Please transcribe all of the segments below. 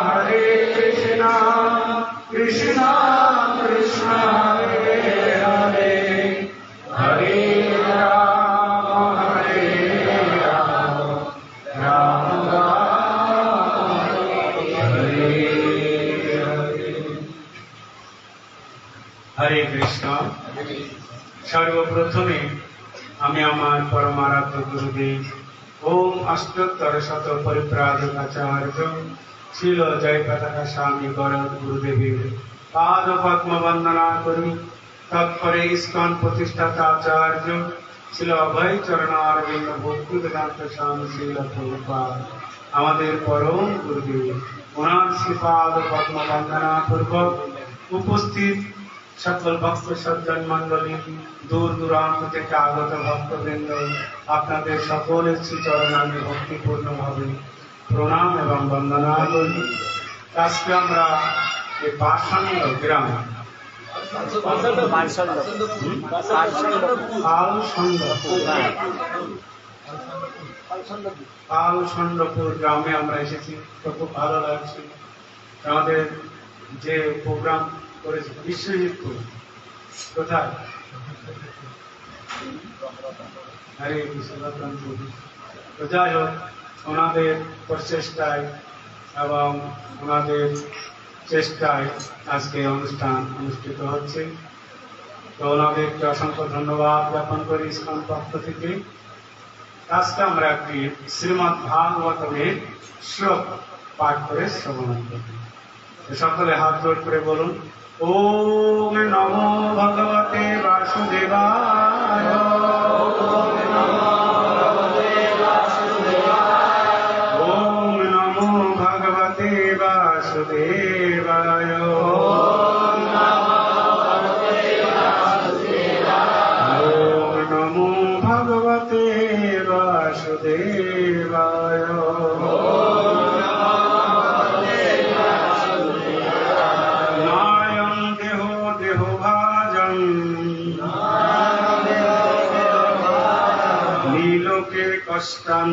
Hare Krishna, Krishna Krishna Hare Hare, Hare Rama, Hare Rama, Rama Rama, Hare Hare. Hare Krishna. সর্বপ্রথমে আমি আমার পরমারাধ্য গুরুদেব ওম অষ্টোত্তর শত পরিব্রাজকাচার্য ছিল জয় পতাকা স্বামী গরদ গুরুদেবের পাদ পদ্ম বন্দনা করি। তৎপরে ইস্কন প্রতিষ্ঠাতা আচার্য ছিল অভয় চরণারবিন্দ ভক্তি বেদান্ত স্বামী ছিল প্রভুপাদ আমাদের পরম গুরুদেব। ওনার শ্রীপাদ পদ্ম বন্দনা পূর্বক উপস্থিত সকল ভক্ত সজ্জন মন্ডলী, দূর দূরান্ত থেকে আগত ভক্তবৃন্দ, আপনাদের সকলের শ্রীচরণ আমি ভক্তিপূর্ণভাবে প্রণাম এবং বন্দনা করি। আজকে আমরা এই পাষণ্ড গ্রাম পালসণ্ডপুর গ্রামে আমরা এসেছি। তো খুব ভালো লাগছে। আমাদের যে প্রোগ্রাম করেছে বিশ্বজিৎপুর কোথায়, হরে কৃষ্ণপুর। তো যাই হোক, ওনাদের প্রচেষ্টায় এবং ওনাদের চেষ্টায় আজকে অনুষ্ঠান অনুষ্ঠিত হচ্ছে। তো ওনাদেরকে অসংখ্য ধন্যবাদ জ্ঞাপন করি ইস্কন পক্ষ থেকে। আজকে আমরা একটি শ্রীমদ্ ভাগবতের শ্লোক পাঠ করে শ্রবণ করি। সকলে হাত জোড় করে বলুন, ওম নমো ভগবতে বাসুদেবায়, ওম নমো ভগবতে বাসুদেবায়, ওম নমো ভগবতে বাসুদেবায়। কষ্টং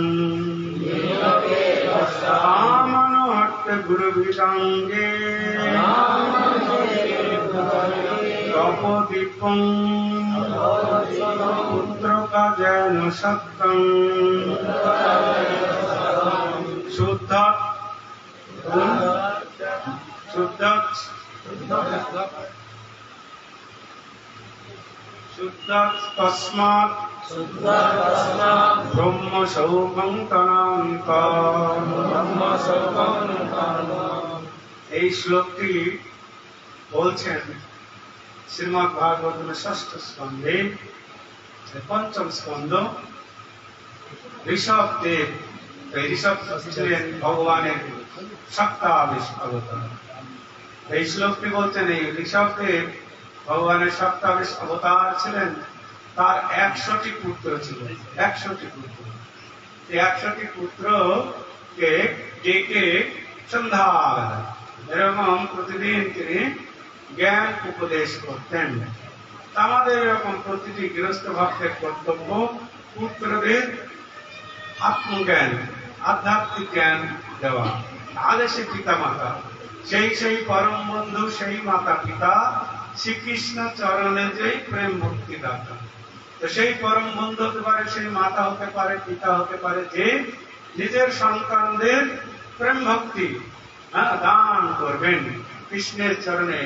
আমনহট্ট গুরু বিসঙ্গে তপদীপং পুত্রকা যেন সত্যং শুদ্ধ তস্মাৎ ব্রহ্ম শৌকং তনান্তর। এই শ্লোকটি বলছেন শ্রীমদ্ ভাগবতের ষষ্ঠ স্কন্ধে পঞ্চম স্কন্ধ। ঋষভ দেব, এই ঋষভ ছিলেন ভগবানের সপ্তাবিশ অবতার। এই শ্লোকটি বলছেন এই ঋষভ দেব ভগবানের সপ্তাবিশ অবতার ছিলেন। তার 100টি পুত্র ছিল, 100টি পুত্র। এই 100টি পুত্রকে ডেকে সন্ধ্যাবেলা এরকম প্রতিদিন তিনি জ্ঞান উপদেশ করতেন। আমাদের এরকম প্রতিটি গৃহস্থ ভক্তের কর্তব্য পুত্রদের আত্মজ্ঞান, আধ্যাত্মিক জ্ঞান দেওয়া। আদেশে পিতা মাতা, সেই পরম বন্ধু, সেই মাতা পিতা শ্রীকৃষ্ণ চরণে যেই প্রেম ভক্তি দাতা। তো সেই পরম বন্ধু হতে পারে, সেই মাতা হতে পারে, পিতা হতে পারে, যে নিজের সন্তানদের প্রেম ভক্তি দান করবেন, কৃষ্ণের চরণে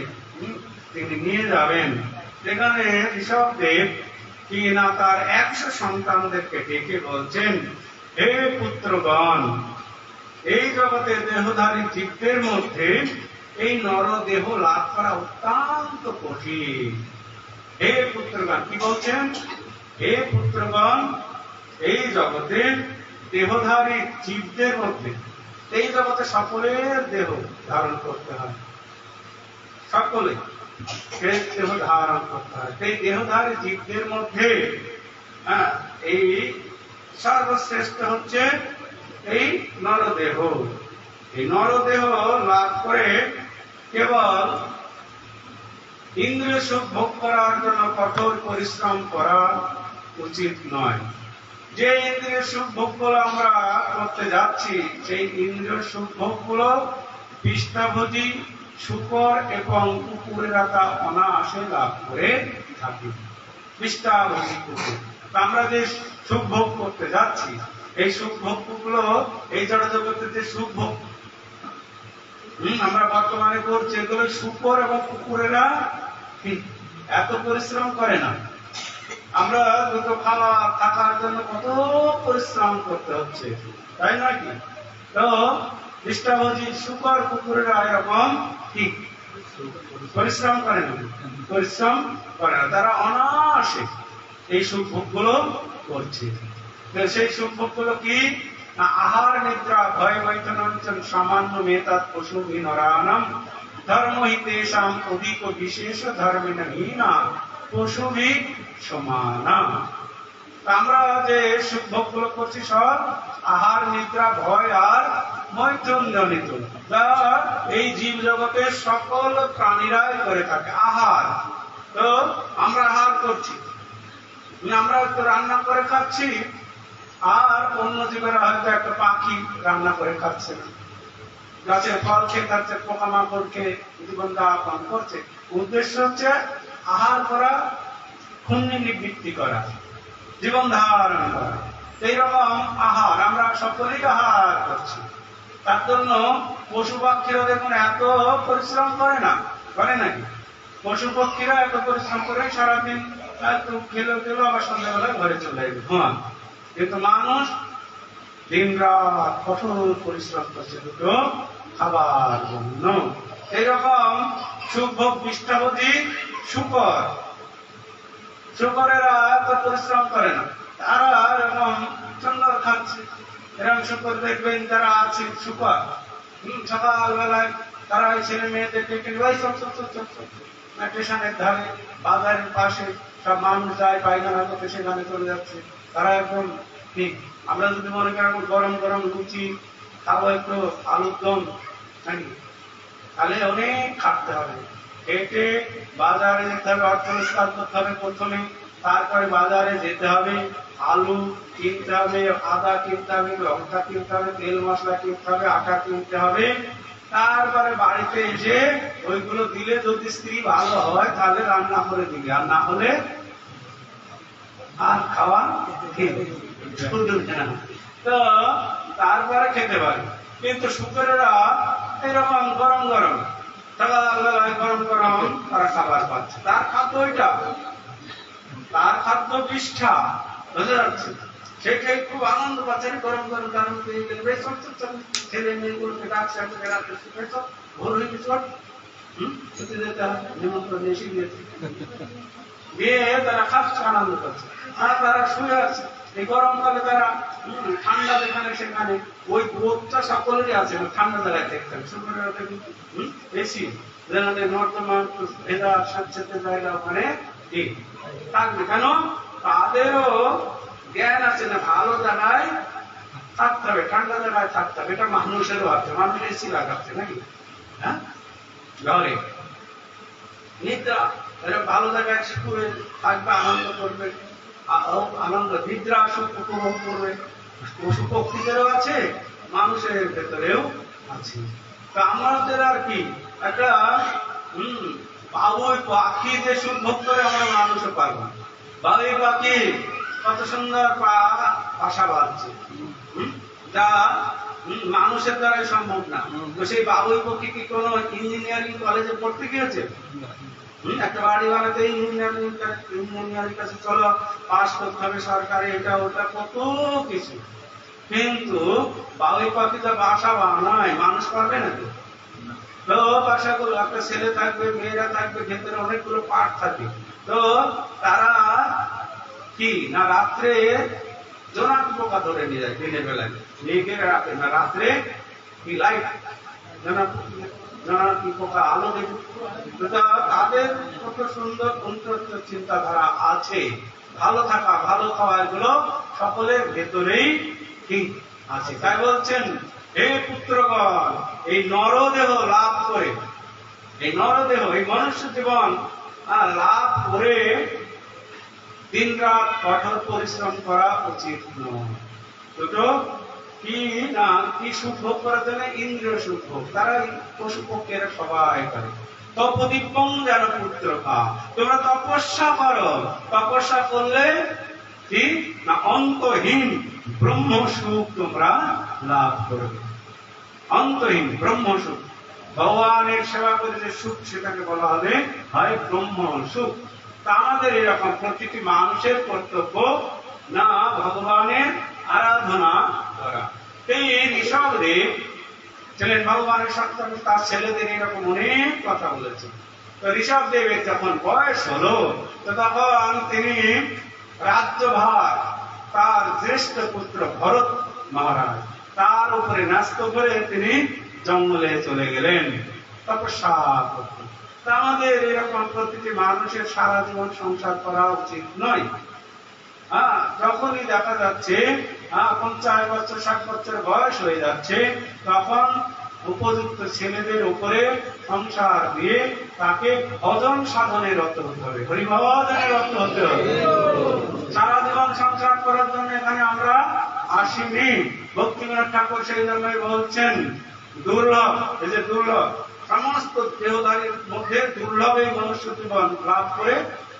তিনি নিয়ে যাবেন। সেখানে ঋষভদেব কি না তার 100 সন্তানদেরকে ডেকে বলছেন, হে পুত্রগণ, এই জগতে দেহধারী জীবদের মধ্যে এই নরদেহ লাভ করা অত্যন্ত কঠিন। হে পুত্রগণ, কি বলছেন? হে পুত্রগণ, এই জগতে দেহধারী জীবদের মধ্যে, এই জগতে সকলের দেহ ধারণ করতে হয়, সকলে দেহ ধারণ করতে হয়। এই দেহধারী জীবদের মধ্যে এই সর্বশ্রেষ্ঠ হচ্ছে এই নরদেহ। এই নরদেহ লাভ করে কেবল ইন্দ্রিয় সুখ ভোগ করার জন্য কঠোর পরিশ্রম করা উচিত নয়। যে ইন্দ্রিয় সুখ ভোগ গুলো আমরা করতে যাচ্ছি, সেই ইন্দ্রিয় সুখ ভোগ গুলো পৃষ্ঠাভোজী শূকর এবং কুকুরেরা তা অনায়াসে লাভ করে থাকে। পৃষ্ঠাভোজী কুকুর, আমরা যে সুখ ভোগ করতে যাচ্ছি, এই সুখ ভোগ গুলো এই জড় জগতে যে সুখ ভোগ আমরা বর্তমানে করছি, এগুলো শূকর এবং কুকুরেরা এত পরিশ্রম করে না। আমরা দুটো খাওয়া থাকার জন্য কত পরিশ্রম করতে হচ্ছে, তাই নয় কি? তো পৃষ্ঠাভোজী শূকর কুকুরেরা এরকম ঠিক পরিশ্রম করে না, পরিশ্রম করে না, তারা অনায়াসে এই সুখ ভোগ গুলো করছে। সেই সুখ ভোগ গুলো কি না? আহার নিদ্রা ভয় বৈতনঞ্চন সামান্য মেতাৎ পশু নরানাম ধর্মহিতেশাম অধিক বিশেষ ধর্মেন হীনা পশুভি সমানা। আমরা যে সুখ ভোগ গুলো করছি সব আহার নিদ্রা ভয় আর মৈথুন জনিত, যা এই জীব জগতের সকল প্রাণীরাই করে থাকে। আহার, তো আমরা আহার করছি, আমরা তো রান্না করে খাচ্ছি, আর অন্য জীবেরা হয়তো একটা পাখি রান্না করে খাচ্ছে না, গাছের ফল খেয়ে খাচ্ছে, পোকামাকড়কে জীবন যাপন করছে। উদ্দেশ্য হচ্ছে আহার করা, ক্ষুণ্ণ নিবৃত্তি করা, জীবন ধারণ করা। এইরকম আহার আমরা সকলেই আহার করছি। তার জন্য পশু পাখিরা দেখুন এত পরিশ্রম করে না, করে নাকি? পশু পক্ষীরা এত পরিশ্রম করে সারাদিন একটু খেলো খেলো আবার সন্ধ্যাবেলায় ঘরে চলে যাবে ঘুমান। কিন্তু মানুষ দিন রাত কঠোর পরিশ্রম করছে দুটো খাবার জন্য। এইরকম সুখ ভোগ পৃষ্ঠাভোজী শূকর, শূকরেরা এত পরিশ্রম করে না, তারা এরকম সুন্দর খাচ্ছে। এরকম শূকর দেখবেন যারা আছে শূকর, সকালবেলায় তারা ওই ছেলে মেয়েদের ডেকে স্টেশনের ধারে বাজারের পাশে সব মানুষ যায় পায়খানা করতে, সেখানে চলে যাচ্ছে। তারা এখন ঠিক আমরা যদি মনে করি এখন গরম গরম লুচি খাবো, একটু আলুর দম, তাহলে অনেক খাটতে হবে। হেঁটে বাজারে যেতে হবে, অর্থ রোজগার করতে হবে প্রথমে, তারপরে বাজারে যেতে হবে, আলু কিনতে হবে, আদা কিনতে হবে, লঙ্কা কিনতে হবে, তেল মশলা কিনতে হবে, আটা কিনতে হবে। তারপরে বাড়িতে এসে ওইগুলো দিলে যদি স্ত্রী ভালো হয় তাহলে রান্না করে দিবে, আর না হলে আর খাওয়া তো তারপরে খেতে পারে। কিন্তু শুকরেরা এরকম গরম গরম সকালবেলায় গরম গরম তারা খাবার পাচ্ছে, তার খাদ্য ওইটা, তার খাদ্য বিষ্ঠা, বুঝতে পারছে? সেটাই খুব আনন্দ পাচ্ছে, গরম গরম গরম ছেলে মেয়েগুলোকে ডাকছে, ভোর হয়ে গেছে, ছুটি যেতে হয়, নিমন্ত্রণ এসে গিয়েছে, গিয়ে তারা খাচ্ছে, আনন্দ পাচ্ছে। আর তারা শুয়ে আছে এই গরমকালে, তারা ঠান্ডা যেখানে সেখানে ওই রোদটা সকলেরই আছে, ঠান্ডা জায়গায় দেখতে হবে। বেশি নর্দমা ভেজা স্বেচ্ছাতে জায়গা ওখানে ঠিক থাকবে, কেন? তাদেরও জ্ঞান আছে না ভালো জায়গায় থাকতে হবে, ঠান্ডা জায়গায় থাকতে হবে। এটা মানুষেরও আছে, মানুষ এসি লাগাচ্ছে নাকি, হ্যাঁ, ঘরে নিদ্রা, ভালো জায়গায় শুয়ে থাকবে, আনন্দ করবে, আনন্দ নিদ্রা সুখ উপভোগ করবে। পশু পক্ষীদেরও আছে, মানুষের ভেতরেও আছে। তা আমাদের আর কি একটা বাবুই পাখি যে সুখ ভোগ করে আমরা মানুষও পারবো না। বাবুই পাখি কত সুন্দর বাসা বাঁধছে, যা মানুষের দ্বারাই সম্ভব না। তো সেই বাবুই পাখি কি কোনো ইঞ্জিনিয়ারিং কলেজে পড়তে গিয়েছে? একটা বাড়ি বানাতে ইঞ্জিনিয়ারিং কাছে চলো, পাস করতে হবে সরকারি, এটা ওটা কত কিছু। কিন্তু বাবুই পাখি তো বাসা বানায়, মানুষ পারবে না তো? তো বাসাগুলো একটা ছেলে থাকবে, মেয়েরা থাকবে, ভেতরে অনেকগুলো পার্ট থাকে। তো তারা কি না রাত্রে জোনাকি পোকা ধরে নিয়ে যায়, দিনের বেলায় মেঘের রাতে না, রাত্রে কি লাইট জোনাকি পোকা আলো দেবে। তাদের কত সুন্দর উন্নত চিন্তাধারা আছে, ভালো থাকা ভালো খাওয়া এগুলো সকলের ভেতরেই ঠিক আছে। তাই বলছেন, হে পুত্রগণ, এই নরদেহ লাভ করে, এই নরদেহ এই মনুষ্য জীবন লাভ করে দিন রাত কঠোর পরিশ্রম করা উচিত নয়। দুটো কি না কি সুখ ভোগ করার জন্য ইন্দ্রিয় সুখ ভোগ, তারা পশু পক্ষীরা সবাই করে। তপদীপং যেন পুত্র পা, তোমরা তপস্যা করো, তপস্যা করলে কি না অন্তহীন ব্রহ্ম সুখ তোমরা লাভ করবে। অন্তহীন ব্রহ্ম সুখ, ভগবানের সেবা করে যে সুখ সেটাকে বলা হবে হয় ব্রহ্ম সুখ। তা আমাদের এরকম প্রতিটি মানুষের কর্তব্য না ভগবানের আরাধনা করা। এই ঋষভদেব ছিলেন ভগবানের সন্তান, তার ছেলেদের এরকম অনেক কথা বলেছেন। তো ঋষভদেবের যখন বয়স হলো তো তখন তিনি রাজ্যভার তার জ্যেষ্ঠ পুত্র ভরত মহারাজ তার উপরে ন্যস্ত করে তিনি জঙ্গলে চলে গেলেন তপস্যা করতে। তা আমাদের এরকম প্রতিটি মানুষের সারা জীবন সংসার করা উচিত নয়। যখনই দেখা যাচ্ছে 50 বছর 60 বছর বয়স হয়ে যাচ্ছে তখন উপযুক্ত ছেলেদের উপরে সংসার দিয়ে তাকে ভজন সাধনে রত হতে হবে, হরিভজনে রত হতে হবে। সারা জীবন সংসার করার জন্য এখানে আমরা আসিনি। ভক্তিবিনোদ ঠাকুর সেই জন্যই বলছেন দুর্লভ, এই যে দুর্লভ সমস্ত দেহধারীর মধ্যে দুর্লভ এই মনুষ্য জীবন লাভ করে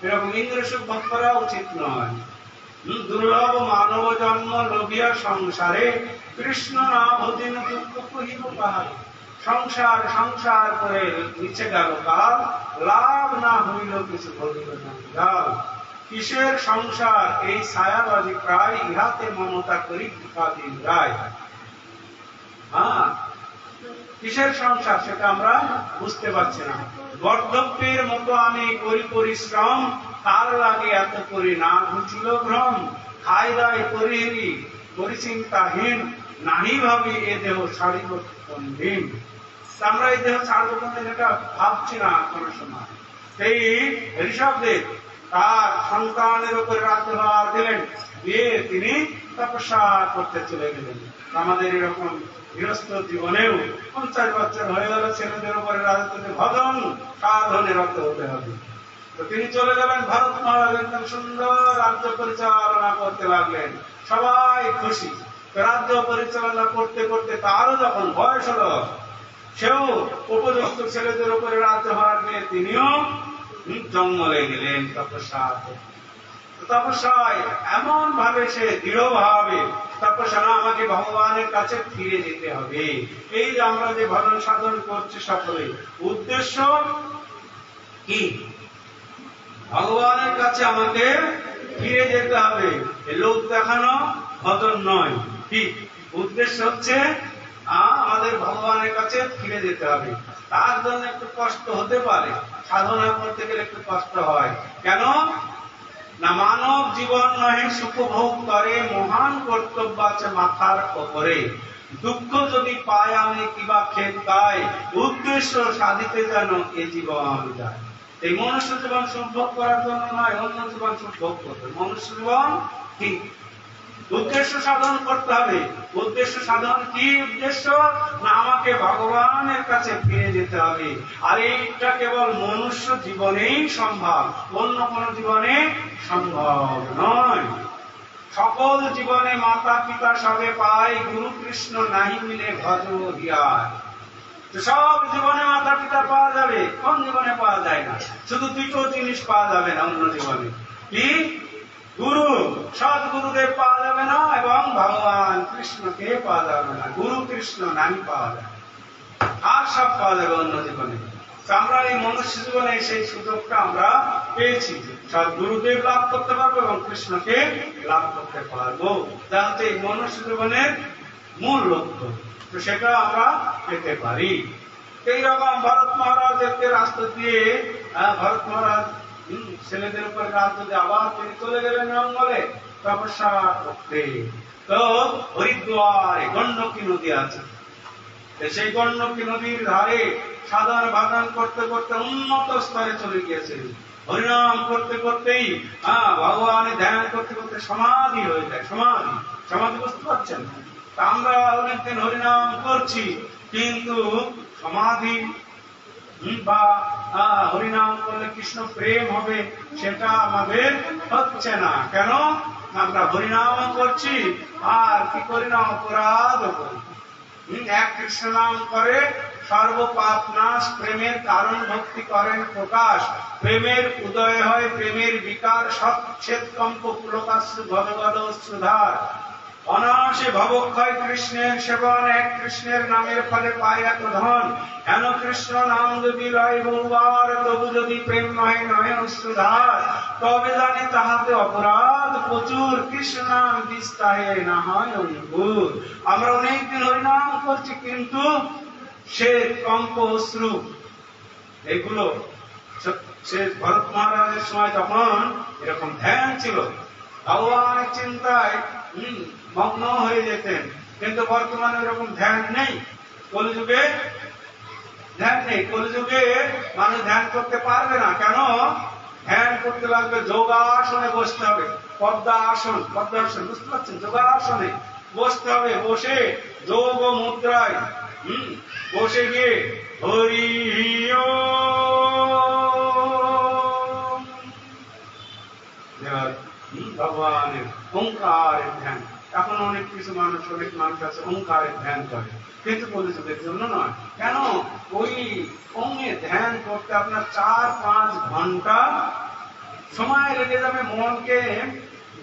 এরকম ইন্দ্রিয় সুখ ভোগ করা উচিত নয়। দুর্লভ মানব জন্ম লোভিয়া সংসারে কৃষ্ণ না ভজিন দুঃখ কহিব কাহারে। সংসার সংসার করে নিচে গেল কাল, লাভ না হইল কিছু ভজিল না কাল। কিসের সংসার এই ছায়াবাজি প্রায়, ইহাতে মমতা করি দিন রায়। কিসের সংসার সেটা আমরা বুঝতে পারছি না। বর্ধব্যের মতো আমি করি পরিশ্রম, তার লাগে এত করি না ঘুচিল ভ্রম। খাই দায় করি পরিচিন্তাহীন, নাহি ভাবি এ দেহ ছাড়িব কোনদিন। আমরা এই দেহ ছাড়বো কোনদিন এটা ভাবছি না কোনো সময়। সেই ঋষভদেব তার সন্তানের উপরে রাজ্যভার দিলেন, দিয়ে তিনি তপস্যা করতে চলে গেলেন। আমাদের এরকম গৃহস্থ জীবনেও 50 বছর হয়ে গেল, ছেলেদের উপরে রাজত্বে ভজন সাধনে রত হতে হবে। তো তিনি চলে গেলেন, ভরত মহারাজ একদম সুন্দর রাজ্য পরিচালনা করতে লাগলেন, সবাই খুশি। রাজ্য পরিচালনা করতে করতে তারও যখন বয়স হলো, সেও উপযুক্ত ছেলেদের উপরে রাজ্যভার নিয়ে তিনিও জঙ্গলে গেলেন তপস্যা। তপস্যায় এমন ভাবে সে দৃঢ় ভাবে তপস্যা, না আমাকে ভগবানের কাছে ফিরে যেতে হবে। এই যে আমরা যে ভজন সাধন করছি সকলে, উদ্দেশ্য কি? ভগবানের কাছে আমাকে ফিরে যেতে হবে। লোক দেখানো ভজন নয়, ঠিক উদ্দেশ্য হচ্ছে আমাদের ভগবানের কাছে ফিরে যেতে হবে। তার জন্য একটু কষ্ট হতে পারে, সাধনা করতে গেলে একটু কষ্ট হয়। কেন না মানব জীবন নহে সুখ ভোগ করে, মহান কর্তব্য আছে মাথার ওপরে। দুঃখ যদি পায় আমি কিবা খেত গায়, উদ্দেশ্য সাধিতে যেন এ জীবন যায়। এই মনুষ্য জীবন সুখ ভোগ করার জন্য নয়, অন্য জীবন সুখ ভোগ করবে। মনুষ্য জীবন কি উদ্দেশ্য সাধন করতে হবে। উদ্দেশ্য সাধন কি উদ্দেশ্য? না আমাকে ভগবানের কাছে ফিরে যেতে হবে। আর এইটা কেবল মনুষ্য জীবনেই সম্ভব, অন্য কোন জীবনে সম্ভব নয়। সকল জীবনে মাতা পিতা সবে পায়, গুরু কৃষ্ণ নাহি মিলে ভজ হিয়ায়। সব জীবনে মাতা পিতা পাওয়া যাবে, কোন জীবনে পাওয়া যায় না? শুধু দুটো জিনিস পাওয়া যাবে না অন্য জীবনে, কি? গুরু, সৎ গুরুদেব পাওয়া যাবে না, এবং ভগবান কৃষ্ণকে পাওয়া যাবে না। গুরু কৃষ্ণ নাহি পাওয়া যায়, আর সব পাওয়া যাবে অন্য জীবনে। আমরা এই মনুষ্য জীবনে সেই সুযোগটা আমরা পেয়েছি, সৎ গুরুদেব লাভ করতে পারবো এবং কৃষ্ণকে লাভ করতে পারবো, যাতে এই মনুষ্য জীবনের মূল লক্ষ্য, তো সেটা আমরা পেতে পারি। এইরকম ভরত মহারাজকে রাস্তা দিয়ে ভরত মহারাজ ছেলেদের উপরে রাজ্য দিয়ে আবার তিনি চলে গেলেন জঙ্গলে তপস্যা করতে। তো হরিদ্বারে গণ্ডকী নদী আছে, সেই গণ্ডকী নদীর ধারে সাধন ভাদন করতে করতে উন্নত স্তরে চলে গিয়েছেন। হরিনাম করতে করতেই ভগবানের ধ্যান করতে করতে সমাধি হয়ে যায়। সমাধি সমাধি বুঝতে পারছেন? আমরা অনেকদিন হরিনাম করছি, কিন্তু সমাধি বা হরিনাম করলে কৃষ্ণ প্রেম হবে সেটা আমাদের হচ্ছে না। কেন আমরা হরিনাম করছি আর কি করি না, অপরাধ করি। এক কৃষ্ণ নাম করে সর্বপাপ নাশ, প্রেমের কারণ ভক্তি করেন প্রকাশ, প্রেমের উদয় হয় প্রেমের বিকার, সচ্ছেদ কম্প পুলকাশ্রু ভগবদ শ্রুধার, অনায়াসে ভবক্ষয় কৃষ্ণের সেবন, এক কৃষ্ণের নামের ফলে পায় এত ধন, হেন কৃষ্ণ নাম যদি লয় বহুবার, তবু যদি প্রেম নয় নয় অশ্রুধার, তবে জানে তাহাতে অপরাধ প্রচুর, কৃষ্ণ নাম বিস্তারে না হয় অঙ্কুর। আমরা অনেকদিন হরিনাম করছি কিন্তু সে কম্প অশ্রু এগুলো, সে ভরত মহারাজের সময় তখন এরকম ধ্যান ছিল, ভগবানের চিন্তায় মগ্ন হয়ে যেতেন, কিন্তু বর্তমানে এরকম ধ্যান নেই। কলিযুগে ধ্যান নেই, কলিযুগে মানুষ ধ্যান করতে পারবে না। কেন? ধ্যান করতে লাগবে যোগাসনে বসতে হবে, পদ্মাসন, পদ্মাসন বুঝতে পারছেন, যোগাসনে বসতে হবে, বসে যোগ মুদ্রায় বসে গিয়ে হরি ভগবানের ওঙ্কারের ধ্যান। এখন অনেক কিছু মানুষ, অনেক মানুষ আছে ওঙ্কারের ধ্যান করে, কিন্তু কলিযুগের জন্য নয়। কেন? ওই অঙ্গে ধ্যান করতে আপনার 4-5 ঘন্টা সময় লেগে যাবে মনকে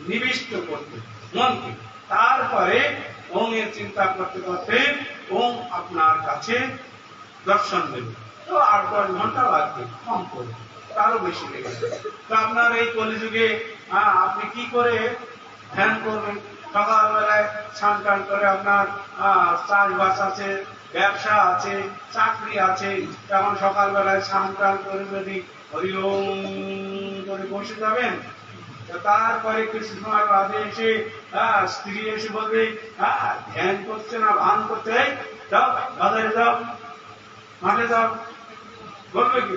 নিবিষ্ট করতে, মনকে। তারপরে ওঙের চিন্তা করতে করতে ওং আপনার কাছে দর্শন দেবে, তো 8-10 ঘন্টা লাগবে কম করে, তারও বেশি লেগে যাবে। তো আপনার এই কলিযুগে আপনি কি করে ধ্যান করবেন? সকালবেলায় স্নান টান করে আপনার চাষবাস আছে, ব্যবসা আছে, চাকরি আছে, তেমন সকালবেলায় স্নান টান করে যদি হরি ওম করে বসে যাবেন, তারপরে কিছু সময় বাদে এসে স্ত্রী এসে বলবে ধ্যান করছে না, ভান করছে, যাও বাজারে যাও, মাঠে যাও, বলবে কি?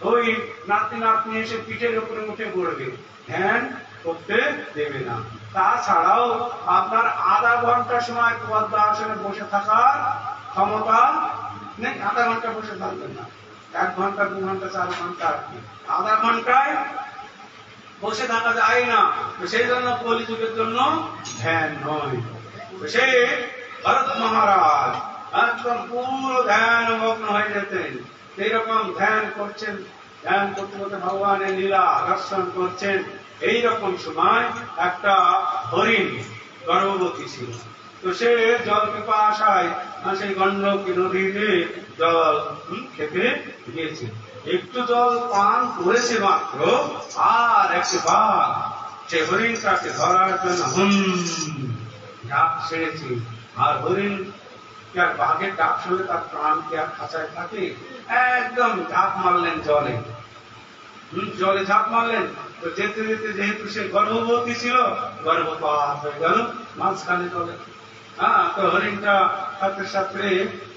ওই নাতি নাতনি এসে পিঠের উপরে উঠে পড়বে, ধ্যান করতে দেবে না। তাছাড়াও আপনার আধা ঘন্টা সময় পদ্মাসনে বসে থাকার ক্ষমতা নেই, আধা ঘন্টা বসে থাকবেন না, 1 ঘন্টা 2 ঘন্টা 4 ঘন্টা, আধা ঘন্টায় বসে থাকা যায় না। সেই জন্য কলিযুগের জন্য ধ্যান নয়। সে ভরত মহারাজ একদম পুরো ধ্যান মগ্ন হয়ে যেতেন, এইরকম ধ্যান করছেন, ধ্যান করতে করতে ভগবানের লীলা দর্শন করছেন। এইরকম সময় একটা হরিণ গর্ভবতী ছিল, তো সে জল পিপাসায় সেই গণ্ডকী নদীতে জল খেতে গিয়েছে, একটু জল পান করেছে মাত্র, আর একটি বাঘ সে হরিণটাকে ধরার জন্য ডাক ছেড়েছে। আর হরিণ বাঘের ডাক শুনে তার প্রাণ কি আর খাঁচায় থাকে, একদম ঝাঁপ মারলেন জলে, জলে ঝাঁপ মারলেন। তো যেতে যেতে যেহেতু সে গর্ভবতী ছিল, গর্ভপাত হয়ে গেল মাঝখানে জলে। তো হরিণটা সাথে সাথে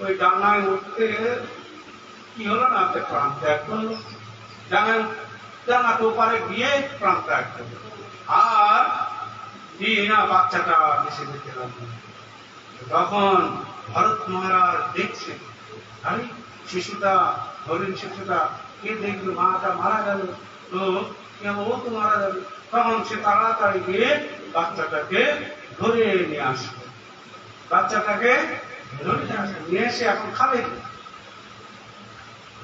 ওই ডাঙায় উঠতে কি হলো না, প্রাণ ত্যাগ করলো, ডাঙা তো পারে গিয়ে প্রাণ ত্যাগ করলো। আর না বাচ্চাটা ভেসে যেতে লাগলো। তখন ভরত মহারাজ দেখছেন, আরে শিশুটা, হরিণ শিশুটা, কে দেখলো মাটা মারা গেল, তো ও তো মারা যাবে। তখন সে তাড়াতাড়ি গিয়ে বাচ্চাটাকে ধরে নিয়ে আসলো, বাচ্চাটাকে ধরে নিয়ে আসলো, নিয়ে এসে এখন খাবে,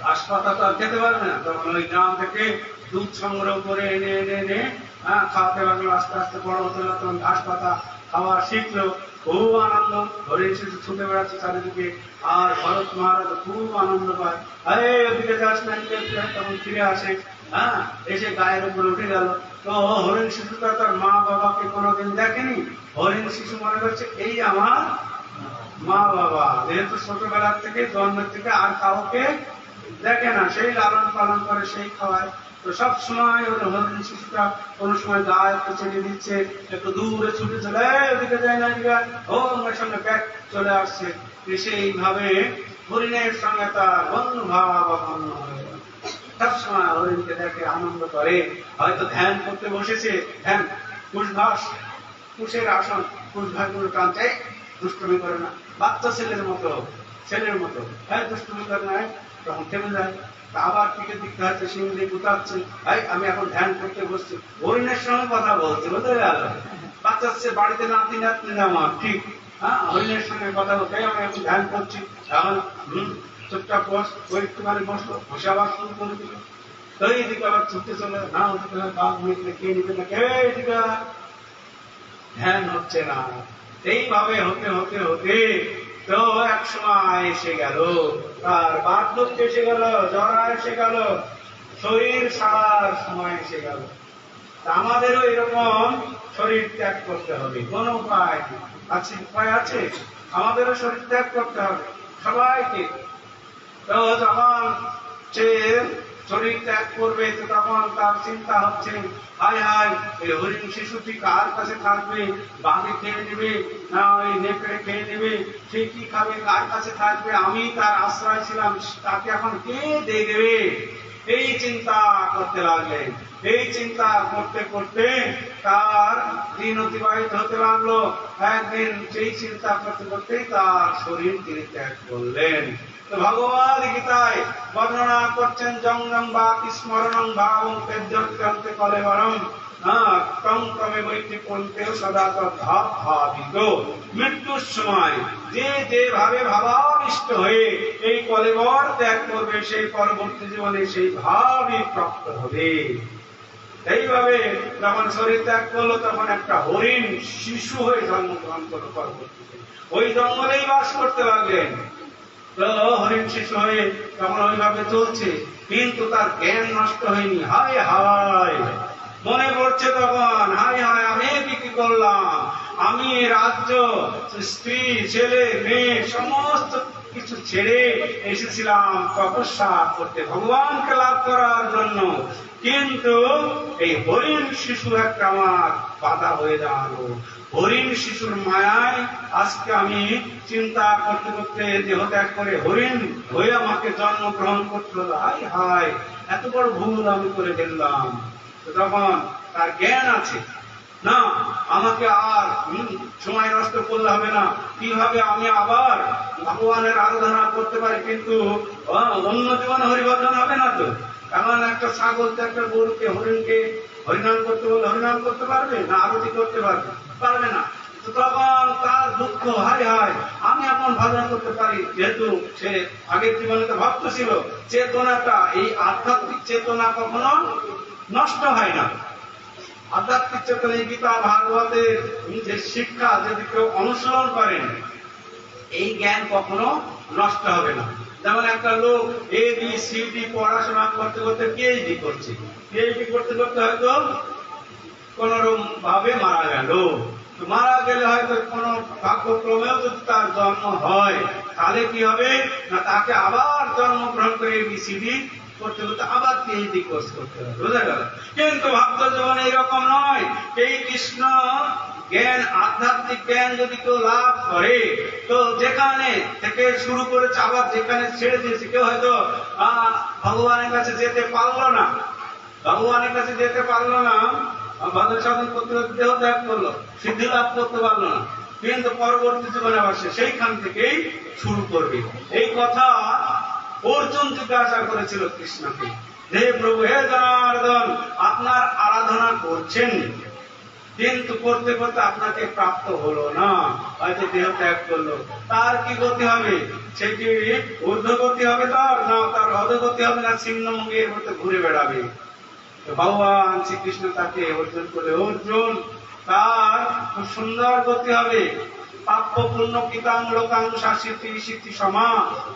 ঘাস পাতা তো আর খেতে পারবে না। তখন ওই গ্রাম থেকে দুধ সংগ্রহ করে এনে এনে এনে খাওয়াতে লাগলো, আস্তে আস্তে বড় হতে লাগলো, তখন ঘাস পাতা খাওয়া শিখলো, খুব আনন্দ, হরিণ শিশু ছুটে বেড়াচ্ছে চারিদিকে, আর ভরত মহারাজ খুব আনন্দ পায়, আরে ওদিকে যাস না, তখন ফিরে আসে, এসে গায়ের উপরে উঠে গেল। তো হরিণ শিশুটা তার মা বাবাকে কোনোদিন দেখেনি, হরিণ শিশু মনে করছে এই আমার মা বাবা, যেহেতু ছোটবেলার থেকে জন্মের থেকে আর কাউকে দেখে না, সেই লালন পালন করে, সেই খাওয়ায়। তো সব সময় ওর হরিণ শিশুটা কোন সময় গায়ে একটু ছেড়ে দিচ্ছে, একটু দূরে ছুটে চলে ওদিকে যায় না, ওর সঙ্গে ব্যাগ চলে আসছে, এসে এইভাবে হরিণের সঙ্গে তার বন্ধু ভাব অন্য হয়ে গেল। সব সময় হরিণকে দেখে আনন্দ করে, হয়তো ধ্যান করতে বসেছে, ধ্যান কুশঘাস, কুশের আসন, কুশঘাসগুলো টানতে দুষ্টমি করে না, বাচ্চা ছেলের মতো ছেলের মতো, হ্যাঁ দুষ্টুমি করে নাই, তখন থেমে যায়। আবার টিকে দিকতে হচ্ছে, সিংড়ি গুটাচ্ছে, আমি এখন ধ্যান করতে বসছি, হরিণের সঙ্গে কথা বলছি, বুঝতে গেল? বাচ্চাচ্ছে বাড়িতে নাতি নাতনি আমার, ঠিক, হ্যাঁ হরিণের সঙ্গে কথা বলতে, আমি এখন ধ্যান করছি, এখন চুপচাপ বস, ওই একটুখানি বসলো, বসে আবার শুরু করে দিল। তো এইদিকে আবার ছুটতে চলে, না ওদিকে বাঘ মিটলে কে নিবে না, কে এইদিকে ধ্যান হচ্ছে না। এইভাবে হতে হতে হতে তো এক সময় এসে গেল, তার বার্ধক্য এসে গেল, জরা এসে গেল, শরীর সারার সময় এসে গেল। আমাদেরও এরকম শরীর ত্যাগ করতে হবে, কোন উপায় আছে? উপায় আছে? আমাদেরও শরীর ত্যাগ করতে হবে সবাইকে। তো যখন সে শরীর ত্যাগ করবে, তো তখন তার চিন্তা হচ্ছে, হায় হায় এই হরিণ শিশুটি কার কাছে থাকবে? বাঘে খেয়ে নেবে না ওই নেকড়ে খেয়ে নেবে? সে কি খাবে? কার কাছে থাকবে? আমি তার আশ্রয় ছিলাম, তাকে এখন কে দিয়ে দেবে? এই চিন্তা করতে লাগলেন। এই চিন্তা করতে করতে তার দিন অতিবাহিত হতে লাগলো। একদিন সেই চিন্তা করতে করতে তার শরীর তিনি ত্যাগ করলেন। তো ভগবদ গীতায় বর্ণনা করছেন, জঙ্গম বা স্মরণং ভাবং তেজ্যন্তে কলেবরম তং ক্রমে বৈতি পন্থেও সদা ভাবিত। মৃত্যুর সময় যে যেভাবে ভাবাবিষ্ট হয়ে এই কলেবর ত্যাগ করবে, সেই পরবর্তী জীবনে সেই ভাবই প্রাপ্ত হবে। এইভাবে যখন শরীর ত্যাগ করলো, তখন একটা হরিণ শিশু হয়ে জন্মগ্রহণ করলো পরবর্তীতে, ওই জঙ্গলেই বাস করতে লাগলেন। তো হরিণ শিশু হয়ে তখন ওইভাবে চলছে, কিন্তু তার জ্ঞান নষ্ট হয়নি। হায় হায় মনে পড়ছে তখন, হায় হায় আমি কি করলাম? আমি রাজ্য, স্ত্রী, ছেলে, মেয়ে সমস্ত কিছু ছেড়ে এসেছিলাম তপস্যা করতে, ভগবানকে লাভ করার জন্য, কিন্তু এই হরিণ শিশু একটা আমার বাধা হয়ে দাঁড়ালো। হরিণ শিশুর মায়ায় আজকে আমি চিন্তা করতে করতে দেহ ত্যাগ করে হরিণ হয়ে আমাকে জন্মগ্রহণ করতে হলো। হায় হায় এত বড় ভুল আমি করে ফেললাম। তখন তার জ্ঞান আছে, না আমাকে আর সময় নষ্ট করলে হবে না, কিভাবে আমি আবার ভগবানের আরাধনা করতে পারি, কিন্তু অন্য জীবনে হরিভজন হবে না। তো এমন একটা ছাগল, একটা গরুকে, হরিণকে হরিনাম করতে বলে হরিনাম করতে পারবে না? আরতি করতে পারবে না। তো তখন তার দুঃখ, হায় হায় আমি এখন ভজন করতে পারি, যেহেতু সে আগের জীবনে তো ভক্ত ছিল। চেতনাটা, এই আধ্যাত্মিক চেতনা কখনো নষ্ট হয় না। আধ্যাত্মিক চেতনা, গীতা ভাগবতের যে শিক্ষা যদি কেউ অনুসরণ করেন, এই জ্ঞান কখনো নষ্ট হবে না। যেমন একটা লোক ABCD পড়াশোনা করতে করতে পিএইচডি করছে, পিএইচডি করতে করতে হয়তো কোন ভাবে মারা গেল। মারা গেলে হয়তো কোন ভাগ্যক্রমেও যদি তার জন্ম হয়, তাহলে কি হবে না, তাকে আবার জন্মগ্রহণ করে ABCD করতে করতে আবার পিএইচডি কোর্স করতে হবে, বুঝা গেল? কিন্তু ভক্ত জীবন এইরকম নয়। এই কৃষ্ণ জ্ঞান, আধ্যাত্মিক জ্ঞান যদি কেউ লাভ করে, তো যেখানে থেকে শুরু করেছে আবার যেখানে ছেড়ে দিয়েছে, কেউ হয়তো ভগবানের কাছে যেতে পারলো না, ভগবানের কাছে যেতে পারলো না, ভজন সাধন করতে দেহ ত্যাগ করলো, সিদ্ধি লাভ করতে পারলো না, কিন্তু পরবর্তী জীবনে আবার সেইখান থেকেই শুরু করবে। এই কথা অর্জুন জিজ্ঞাসা করেছিল কৃষ্ণকে, হে প্রভু, হে জনার্দন, আপনার আরাধনা করছেন, কিন্তু করতে করতে আপনাকে প্রাপ্ত হলো না, হয়তো দেহ ত্যাগ করলো, তার কি গতি হবে? সে কি ঊর্ধ্বগতি হবে তার, না তার অধোগতি হবে, না ছিন্নমুখের মতো ঘুরে বেড়াবে? ভগবান শ্রীকৃষ্ণ তাকে অর্জুন করে, অর্জুন তার খুব সুন্দর গতি হবে। পাপ্য পুণ্য কৃতাং লোকাং শাসিতি সিদ্ধি সমা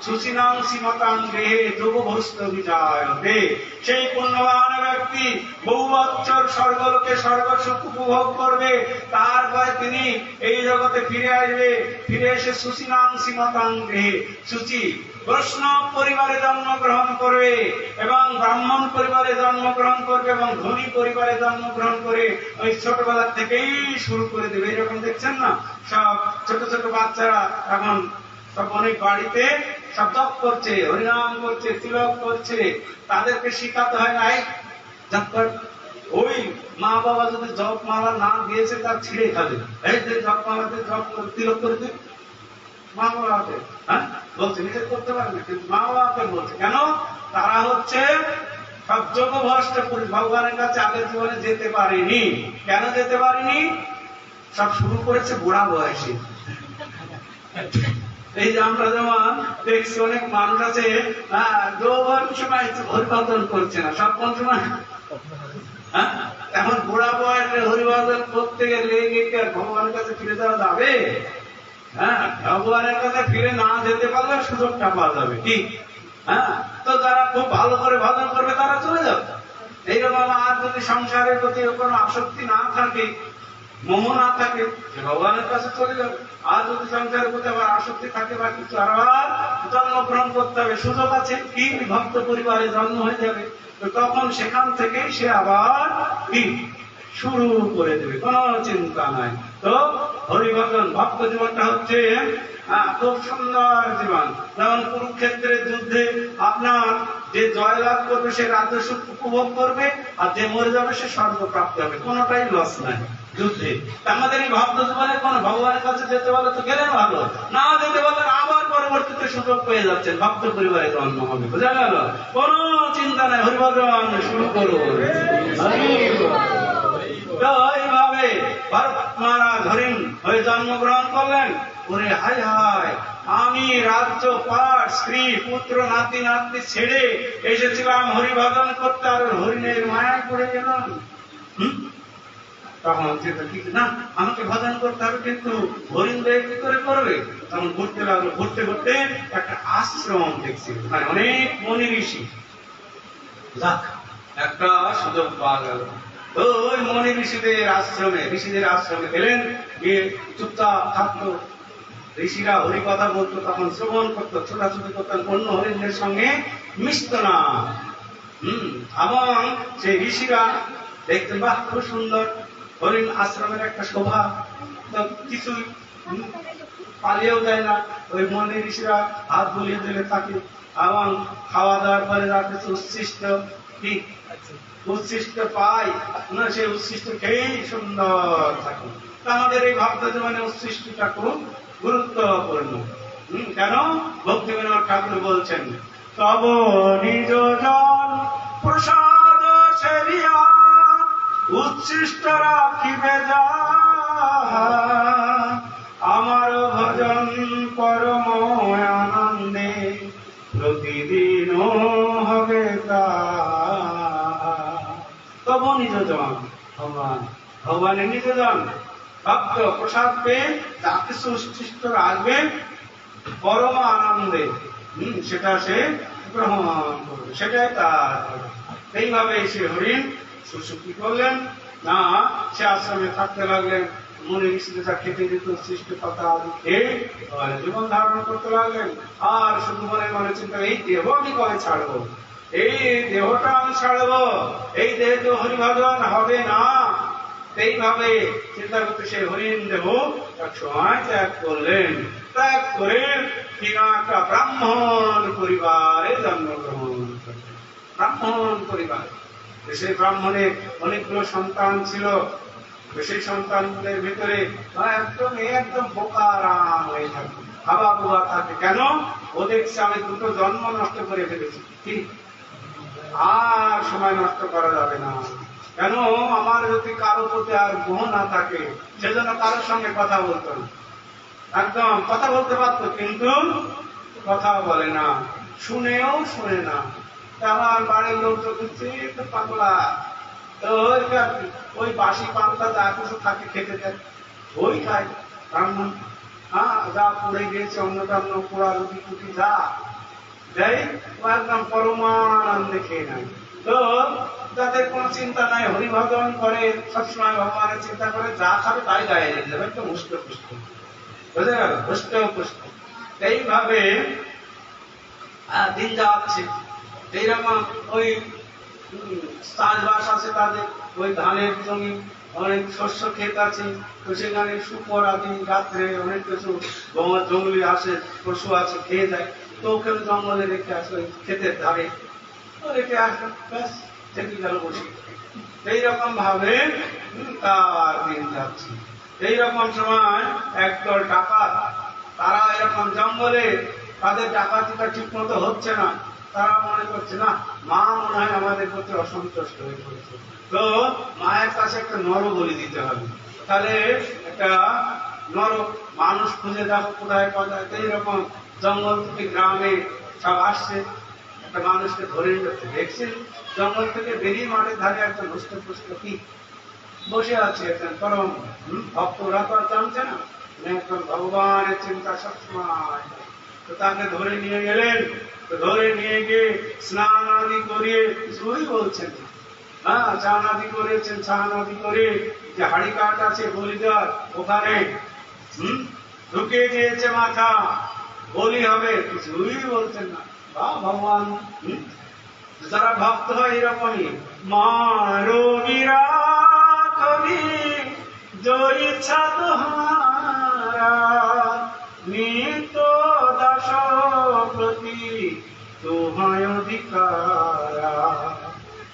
সুচিনাং সীমতাং গৃহে যোগভস্ত বিজয়তে। সেই পুণ্যবান ব্যক্তি বহু বছর স্বর্গলোকে স্বর্গ সুখ উপভোগ করবে, তারপরে তিনি এই জগতে ফিরে আসবে, ফিরে এসে সুচিনাং সীমতাং গৃহে, সুচি বৈষ্ণব পরিবারে জন্মগ্রহণ করবে এবং ব্রাহ্মণ পরিবারে জন্মগ্রহণ করবে এবং ধনী পরিবারে জন্মগ্রহণ করে ওই ছোটবেলা থেকেই শুরু করে দেবে। এরকম দেখছেন না, সব ছোট ছোট বাচ্চারা এখন সব অনেক বাড়িতে সব জপ করছে, হরিনাম করছে, তিলক করছে, তাদেরকে শিখাতে হয় নাই জপ। ওই মা বাবা যদি জপ মালা না দিয়েছে তার ছিঁড়ে খাবে, এই যে জপ মালাতে জপ তিলক করে দিন মা বাবাকে, হ্যাঁ বলছে, নিজে করতে পারে না, কিন্তু মা বাবাকে বলছে। কেন? তারা হচ্ছে সব যোগভ্রষ্ট পুরুষ, ভগবানের কাছে আগের জীবনে যেতে পারেনি। কেন যেতে পারেনি? সব শুরু করেছে বুড়া বয়সে। এই যে আমরা যেমন দেখছি অনেক মানুষ আছে যৌবন সময় হরিভজন করছে না, সব কোন সময় এখন বুড়া বয়সে হরিভজন করতে গেলে ভগবানের কাছে ফিরে যাওয়া যাবে? হ্যাঁ, ভগবানের কাছে ফিরে না যেতে পারলে সুযোগটা পাওয়া যাবে কি? হ্যাঁ, তো যারা খুব ভালো করে ভজন করবে তারা চলে যাবে। এইরকম আর যদি সংসারের প্রতি কোনো আসক্তি না থাকে, মোহ না থাকে, ভগবানের কাছে চলে যাবে। আর যদি সংসারের প্রতি আবার আসক্তি থাকে বা কিছু, আবার জন্মগ্রহণ করতে হবে, সুযোগ আছে কি? ভক্ত পরিবারে জন্ম হয়ে যাবে, তো তখন সেখান থেকেই সে আবার কি শুরু করে দেবে, কোনো চিন্তা নাই। তো হরিভজন ভক্ত জীবনটা হচ্ছে খুব সুন্দর জীবন। যেমন কুরুক্ষেত্রের যুদ্ধে আপনার যে জয়লাভ করবে সে রাজ্য সুখ উপভোগ করবে, আর যে মরে যাবে সে স্বর্গ প্রাপ্ত হবে, কোনোটাই লস নাই যুদ্ধে। আমাদের এই ভক্ত জীবনে কোন ভগবানের কাছে যেতে বলে তো গেলেন ভালো, না যেতে বলে আবার পরবর্তীতে সুযোগ পেয়ে যাচ্ছেন, ভক্ত পরিবারে জন্ম হবে, বোঝা গেল? কোনো চিন্তা নাই, হরিভজন শুরু করুন। তো এইভাবে ভরত মহারাজ হরিণ হয়ে জন্মগ্রহণ করলেন। ওরে হায় হায়, আমি রাজ্য পাট স্ত্রী পুত্র নাতি নাতনি ছেড়ে এসেছিলাম হরিভজন করতে, আর হরিণের মায়ায় পড়ে গেলাম। তখন না, আমাকে ভজন করতে হবে, কিন্তু হরিণ কি করে করবে? তখন ঘুরতে লাগলো, ঘুরতে ঘুরতে একটা আশ্রম দেখছি, মানে অনেক মনি ঋষি। একটা সুযোগ পাওয়া গেল। তো ওই মনি ঋষিদের আশ্রমে গেলেন, গিয়ে চুপচাপ থাকতো। ঋষিরা হরি কথা বলতো, তখন শ্রবণ করতো, ছোটাছুটি করতেন, অন্য হরিণদের সঙ্গে মিশত না। এবং সেই ঋষিরা দেখতেন, বাহ খুব সুন্দর হরিণ আশ্রমের একটা শোভা, তো কিছুই পালিয়েও যায় না। ওই মনি ঋষিরা হাত বুলিয়ে দিলে থাকে, এবং খাওয়া দাওয়ার পরে যা কিছু উচ্ছিষ্ট পাই, সেই উচ্ছিষ্ট খেয়েই সুন্দর থাকে। আমাদের এই ভক্ত জীবনে উচ্ছিষ্টটা খুব গুরুত্বপূর্ণ। কেন? ভক্তিবিনোদ ঠাকুর বলছেন, তব নিজ জন প্রসাদ সেবিয়া উচ্ছিষ্ট রাখিবে যা, আমার ভজন পরম আনন্দে প্রতিদিন হবে তা। তব নিজ জন, ভগবানের নিজ জন ভক্ত প্রসাদ পেয়ে যা কিছু উচ্ছিষ্ট রাখবে পরম আনন্দে, সেটা সে গ্রহণ করবে, সেটাই তার। এইভাবে সে হরিণ কি করলেন না, সে আশ্রমে থাকতে লাগলেন। মনে ঋষিরা খেতে দিত সৃষ্ট কথা খেয়ে জীবন ধারণ করতে লাগলেন। আর শুধু মনে চিন্তা, এই দেহ আমি কবে ছাড়বো, এই দেহটা আমি ছাড়বো, এই দেহ তো হরিভজন হবে না। এইভাবে চিন্তা করতে সে হরিণ দেহ এক সময় ত্যাগ করলেন। ত্যাগ করে তিনি একটা ব্রাহ্মণ পরিবারে জন্মগ্রহণ করলেন। ব্রাহ্মণ পরিবার, সেই ব্রাহ্মণের অনেকগুলো সন্তান ছিল। সেই সন্তানদের ভিতরে একদম বোকারাম হয়ে থাকে, হাবা বুবা থাকে। কেন? ও দেখছে আমি দুটো জন্ম নষ্ট করে ফেলেছি, ঠিক আর সময় নষ্ট করা যাবে না। কেন? আমার যদি কারো প্রতি আর মোহ না থাকে, সেজন্য কারোর সঙ্গে কথা বলতো না। একদম কথা বলতে পারতো, কিন্তু কথা বলে না, শুনেও শুনে না। আমার বাড়ির লোক দেখছি একটু পাগলা, তো ওই বাসি পান্তা যা কিছু থাকে খেতে দেয়, ওই খায় ব্রাহ্মণ। যা পড়ে গিয়েছে অন্নটান্ন পোড়া রুটি টুটি যা দেয়, একদম পরমানন্দে খেয়ে নেয়। তো যাদের কোনো চিন্তা নাই, হরিভজন করে, সবসময় ভগবানের চিন্তা করে, যা খাবে তাই গায়ে লেগে যাবে, একটু হুষ্ট পুষ্ট, বুঝে গেল? হুষ্ট পুষ্ট। এইভাবে দিন যাচ্ছে। এইরকম ওই চাষবাস আছে তাদের, ওই ধানের জমি, অনেক শস্য ক্ষেত আছে, তো সেখানে শুকর আদি রাত্রে অনেক কিছু জঙ্গলি আসে, পশু আছে, খেয়ে যায়। তো ওখানে জঙ্গলে রেখে আসে, ওই ক্ষেতের ধারে রেখে আসবে, ব্যাস থেকে গেল বসে। এইরকম ভাবে তার দিন যাচ্ছে। এইরকম সময় একদল ডাকাত, তারা এরকম জঙ্গলে তাদের ডাকাতিটা ঠিক মতো হচ্ছে না, তারা মনে করছে না মা মনে হয় আমাদের প্রতি অসন্তুষ্ট হয়ে পড়েছে, তো মায়ের কাছে একটা নর বলি দিতে হবে। তাহলে একটা নর মানুষ খুঁজে দেখো কোথায় পাওয়া যায়। এইরকম জঙ্গল থেকে গ্রামে সব আসছে, একটা মানুষকে ধরে নিয়ে যাচ্ছে। দেখছেন জঙ্গল থেকে বেরিয়ে মাঠের ধারে একটা হৃষ্টপুষ্ট কি বসে আছে, একজন পরম ভক্তরা তো আর জানছে না, একজন ভগবানের চিন্তা সবসময়। তো তাকে ধরে নিয়ে গেলেন, তো ধরে নিয়ে গিয়ে স্নান আদি করিয়ে, কিছুই বলছেন না, হ্যাঁ চান আদি করেছেন, স্নান আদি করে যে হাড়ি কাঠ আছে বলি দেওয়ার ওখানে ঢুকে দিয়েছে মাথা, বলি হবে, কিছুই বলছেন না। বা ভগবান যারা ভক্ত হয় এরকমই, মারো কবি जो इच्छा तुम्हारा नित दास प्रति तुम्हारे अधिकारा।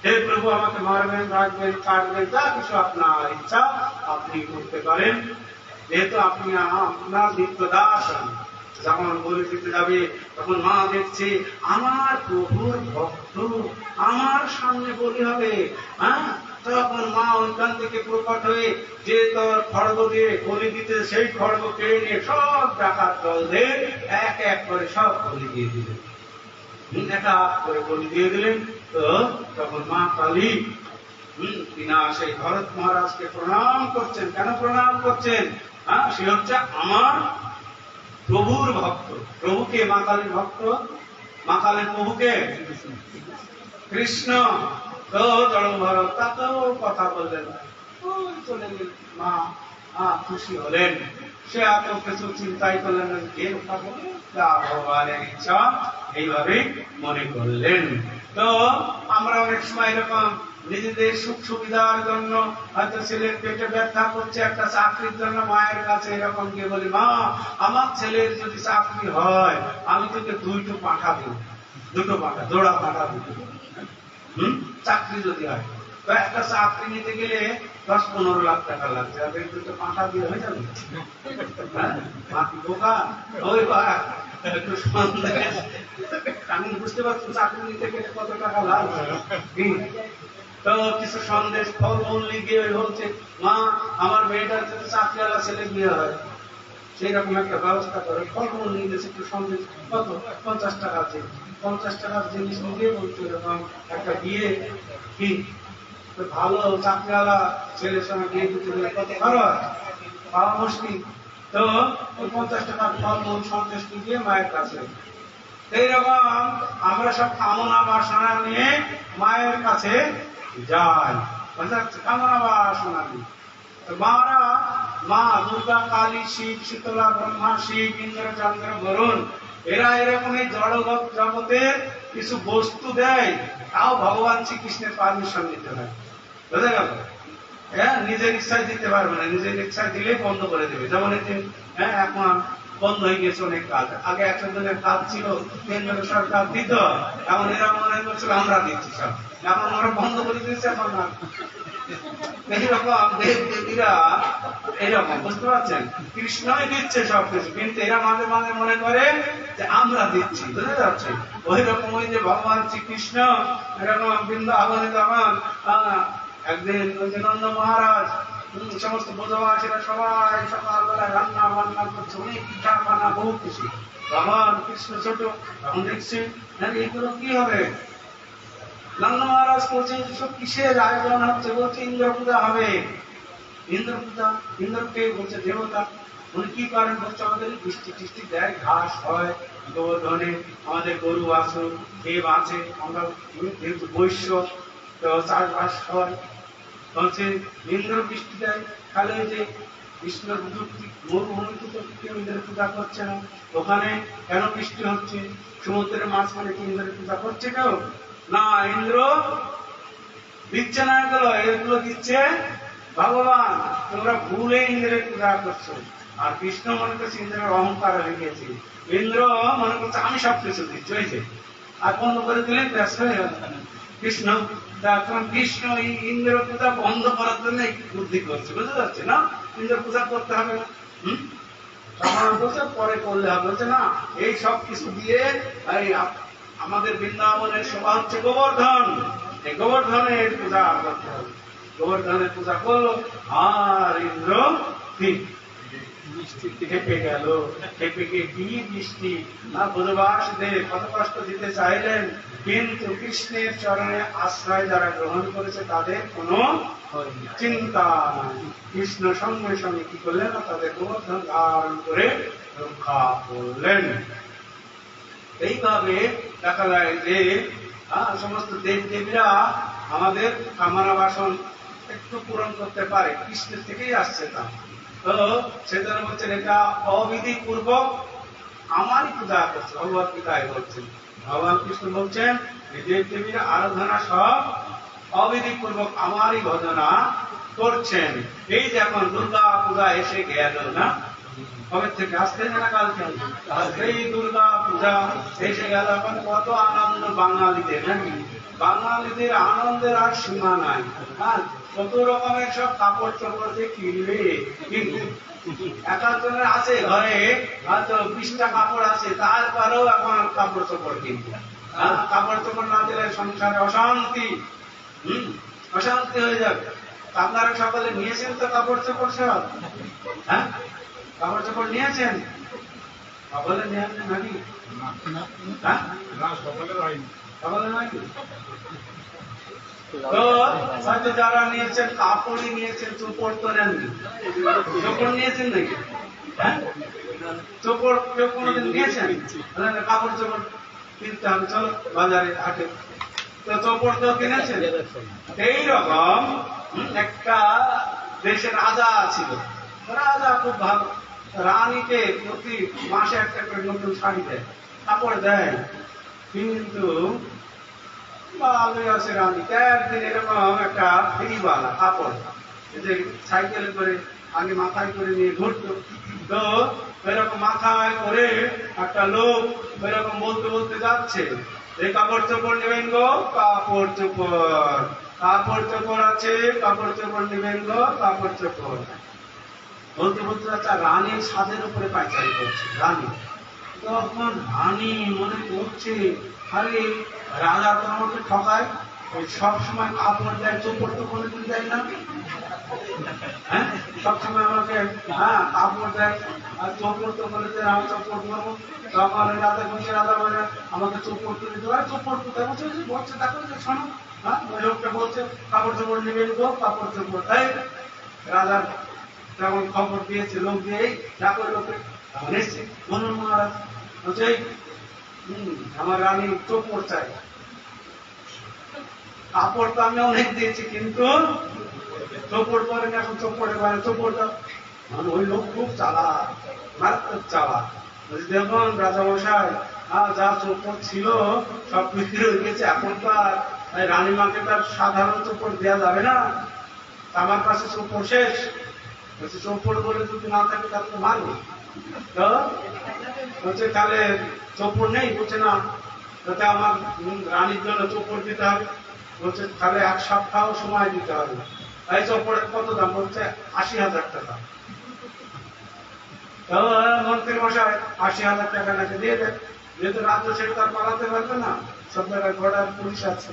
हे प्रभु আমাকে মারবেন, রাখবেন, কাটবেন, যা কিছু আপনার ইচ্ছা আপনি করতে পারেন, যেহেতু আপনি আপনার নিত্য দাস। যখন বলি দিতে যাবে তখন মা দেখছে আমার প্রভুর ভক্ত আমার সামনে বলি হবে, হ্যাঁ তখন মা ওইখান থেকে প্রকট হয়ে যে তোর খড়গ দিয়ে বলি দিতে, সেই খড়গ কেড়ে নিয়ে সব ডাকাত দলদের এক এক করে সব বলি দিয়ে দিলেন, একটা করে বলি দিয়ে দিলেন। তো তখন মা কালী তিনা সেই ভরত মহারাজকে প্রণাম করছেন। কেন প্রণাম করছেন? হ্যাঁ সে হচ্ছে আমার প্রভুর ভক্ত। প্রভুকে মা কালীর ভক্ত, মা কালীর প্রভুকে কৃষ্ণ। তো জড় ভরত তাতেও কথা বললেন, চলে গেলেন। মা খুশি হলেন, সে এত কিছু চিন্তাই করলেন না, কে রক্ষা করবে, যা ভগবানের ইচ্ছা এইভাবেই মনে করলেন। তো আমরা অনেক সময় এরকম নিজেদের সুখ সুবিধার জন্য, হয়তো ছেলের পেটে ব্যথা করছে, একটা চাকরির জন্য মায়ের কাছে এরকম গিয়ে বলি, মা আমার ছেলের যদি চাকরি হয় আমি তোকে দুটো পাঠা দেব, দুটো পাঠা, জোড়া পাঠা দুটো, চাকরি যদি হয়। তো একটা চাকরি নিতে গেলে 10-15 লাখ টাকা লাগছে, আর এই দুটো পাঠা দিয়ে হয়ে যাবে? বোকা ওই একটু সন্দেহ, আমি বুঝতে পারছি চাকরি নিতে গেলে কত টাকা লাগবে। তো কিছু সন্দেশ ফলমূল গিয়ে হচ্ছে, মা আমার মেয়েটার যদি চাকরিওয়ালা ছেলে বিয়ে হয় সেই রকম একটা ব্যবস্থা করে। ফলমূল নিয়ে গেছে, একটু সন্দেশ কত 50 টাকা আছে, 50 টাকার জিনিস নিয়ে বলছে এরকম একটা বিয়ে কি ভালো চাকরিওয়ালা ছেলের সঙ্গে বিয়ে দিতে গেলে কত খরচ, পাওয়া মুশকিল। তো ওই 50 টাকার ফলমূল সন্দেশ নিয়ে মায়ের কাছে। এইরকম আমরা সব কামনা বাসনা নিয়ে মায়ের কাছে যাই, কামনা বাসনা নিয়ে। মারা মা দুর্গা, কালী, শিব, শীতলা, ব্রহ্মা, শিব, ইন্দ্র, চন্দ্র, বরুণ, এরা এরকম এই জড়গত জগতের কিছু বস্তু দেয়, তাও ভগবান শ্রীকৃষ্ণের পারমিশন নিতে হয়। বুঝে গেল? হ্যাঁ নিজের ইচ্ছায় দিতে পারবে না, নিজের ইচ্ছায় দিলেই বন্ধ করে দেবে। যেমন এই যে এখন বন্ধ হয়ে গেছে অনেক কাজ, আগে 100 জনের কাজ ছিল, কেন্দ্র সরকার দিত, এখন এরা মনে করছিল আমরা দিচ্ছি সব, এখন ওরা বন্ধ করে দিচ্ছে। এখন না এইরকম দেব দেবীরা এরকম, বুঝতে পারছেন, কৃষ্ণই দিচ্ছে সবকিছু, কিন্তু এরা মাঝে মাঝে মনে করে যে আমরা দিচ্ছি, বুঝতে যাচ্ছে। ওই রকম ওই যে ভগবান শ্রীকৃষ্ণ এরকম বৃন্দাবনে যখন একদিন ওই যে নন্দ মহারাজ সমস্ত বোঝাবাসীরা সবাই সকালবেলা রান্না বান্না করছে, অনেক পিঠা বানা, বহু কিছু। ভগবান কৃষ্ণ ছোট, তখন দেখছি এইগুলো কি হবে। নন্দ মহারাজ বলছে সব কিসের আয়োজন হচ্ছে, বলছে ইন্দ্র পূজা হবে। ইন্দ্র পূজা, ইন্দ্রকে বলছে দেবতা, উনি কি করেন বলছে আমাদের বৃষ্টি টিষ্টি দেয়, ঘাস হয়, গোবর্ধনে আমাদের গরু আছে, দেব আছে, আমরা যেহেতু বৈশ্য তো চাষবাস হয়, বলছে ইন্দ্র বৃষ্টি দেয়। তাহলে যে কৃষ্ণের মরুভূমিতে তো কেউ ইন্দ্রের পূজা করছে না, ওখানে কেন বৃষ্টি হচ্ছে? সমুদ্রের মাঝখানে কি ইন্দ্রের পূজা করছে কেউ? না, ইন্দ্র দিচ্ছে না, এগুলো দিচ্ছে ভগবান। তোমরা ভুলে ইন্দ্রের পূজা করছো। আর কৃষ্ণ মনে করছে ইন্দ্রের অহংকার হয়ে গেছে, ইন্দ্র মনে করছে আমি সবকিছু দিচ্ছি, হয়েছে, আর বন্ধ করে দিলেন ব্যস্ত হয়ে গেল কৃষ্ণ। এখন কৃষ্ণ এই ইন্দ্র পূজা বন্ধ করার জন্য বুদ্ধি করছে, বুঝতে পারছে না, ইন্দ্র পূজা করতে হবে না। তখন বলছে পরে করলে হবে, বলছে না এই সব কিছু দিয়ে আমাদের বৃন্দাবনের শোভা হচ্ছে গোবর্ধন, এই গোবর্ধনের পূজা করতে হবে। গোবর্ধনের পূজা করলো, আর ইন্দ্র খেপে গেল। খেপে গিয়ে কি বৃষ্টি, ব্রজবাসীদের কত কষ্ট দিতে চাইলেন, কিন্তু কৃষ্ণের চরণে আশ্রয় যারা গ্রহণ করেছে তাদের কোনো চিন্তা নাই। কৃষ্ণ সঙ্গে সঙ্গে কি করলেন না, তাদের গোবর্ধন ধারণ করে রক্ষা করলেন। এইভাবে দেখা যায় যে সমস্ত দেব দেবীরা আমাদের কামনা বাসন একটু পূরণ করতে পারে, কৃষ্ণের থেকেই আসছে তা। তো সেজন্য বলছেন এটা অবিধি পূর্বক আমারই পূজা করছে, ভগবত গীতায় বলছেন। ভগবান কৃষ্ণ বলছেন দেব দেবীর আরাধনা সব অবিধি পূর্বক আমারই ভজনা করছেন। এই যে এখন দুর্গা পূজা এসে গেল না, কবে থেকে আসতে না কালকে, এই দুর্গা পূজা এসে গেল। এখন কত আনন্দ বাঙালিদের, নাকি বাঙালিদের আনন্দের আর সীমা নাই। হ্যাঁ, কত রকমের সব কাপড় চোপড় যে কিনবে, কিন্তু একজনের আছে ঘরে হয়তো 20টা কাপড় আছে, তারপরেও এখন কাপড় চোপড় কিনবে। কাপড় চোপড় না দিলে সংসারে অশান্তি, অশান্তি হয়ে যাবে। আপনারা সকলে নিয়েছেন তো কাপড় চোপড় সব? হ্যাঁ, কাপড় চোপড় নিয়েছেন? সকলে নিয়েছেন নাকি? হ্যাঁ, সকলে নাকি? তো হয়তো যারা নিয়েছেন কাপড়ই নিয়েছেন, চোপড় তো নেননি। চোপড় নিয়েছেন নাকি? হ্যাঁ, চোপড় কেউ কোনোদিন নিয়েছেন? কাপড় চোপড় কিনতে হবে, চলো বাজারে হাটে, তো চোপড় তো কিনেছেন। এইরকম একটা দেশের রাজা ছিল, রাজা খুব ভালো, রানীকে প্রতি মাসে একটা করে নতুন শাড়ি দেয়, কাপড় দেয়, কিন্তু ভালোই আছে রানী। একদিন এরকম একটা ফেরিওয়ালা কাপড় যে সাইকেলে করে আগে মাথায় করে নিয়ে ঘুরতো, তো এরকম মাথায় করে একটা লোক এরকম বলতে বলতে যাচ্ছে, এই কাপড় চোপড় নেবেন গো, কাপড় চোপড়, কাপড় চোপড় আছে, কাপড় চোপড় নেবেন গো, কাপড় চোপড় বলতে বলতে যাচ্ছে। রানীর ছাদের উপরে পায়চারি করছে রানী। তখন রানী মনে করছে, আরে রাজা তো আমাকে ঠকায়, ওই সবসময় কাপড় দেয়, চোপড় তো কোনোদিন দেয় না। হ্যাঁ, সবসময় আমাকে কাপড় দেয়, আর চোপড় তো বলে দেয়, আমি চোপড় করবো। তখন রাজা বলছে, রাজা বলে আমাকে চোপড় তুলে দেওয়া, চোপড় কোথায় বলছে, বলছে দেখো যে শোনো, হ্যাঁ, ওই লোকটা বলছে কাপড় চোপড় নেবেন গো, কাপড় চোপড়। তাই রাজা যখন খবর দিয়েছে, লোক দিয়ে ডাকো লোকে, তখন এসছে মনোর মহারাজ বলছে, আমার রানী চোপড় চাই। কাপড় তো আমি অনেক দিয়েছি, কিন্তু চোপড় করেন, এখন চোপড়ে পারে, চোপড় দাও। মানে ওই লোক খুব চালাক, মারাত্মক চালাক। দেখুন রাজা মশাই, যা চোপড় ছিল সব বিক্রি হয়ে গেছে, এখন তো আর রানীমাকে তার সাধারণ চোপড় দেওয়া যাবে না, আমার কাছে চোপড় শেষ। বলছে চোপড় বলে যদি না থাকে তাহলে তো মারবো। তো বলছে তাহলে চোপড় নেই? বলছে না, তাতে আমার রানীর জন্য চোপড় দিতে হবে। বলছে তাহলে 1 সপ্তাহ সময় দিতে হবে। এই চোপড়ের কত দাম? বলছে 80,000 টাকা। তো মন্ত্রী মশাই 80,000 টাকা নাকি দিয়ে দেয়, যেহেতু রাজ্য ছেড়ে তার পালাতে পারবে না, সব জায়গায় ঘোড়ার পুলিশ আছে।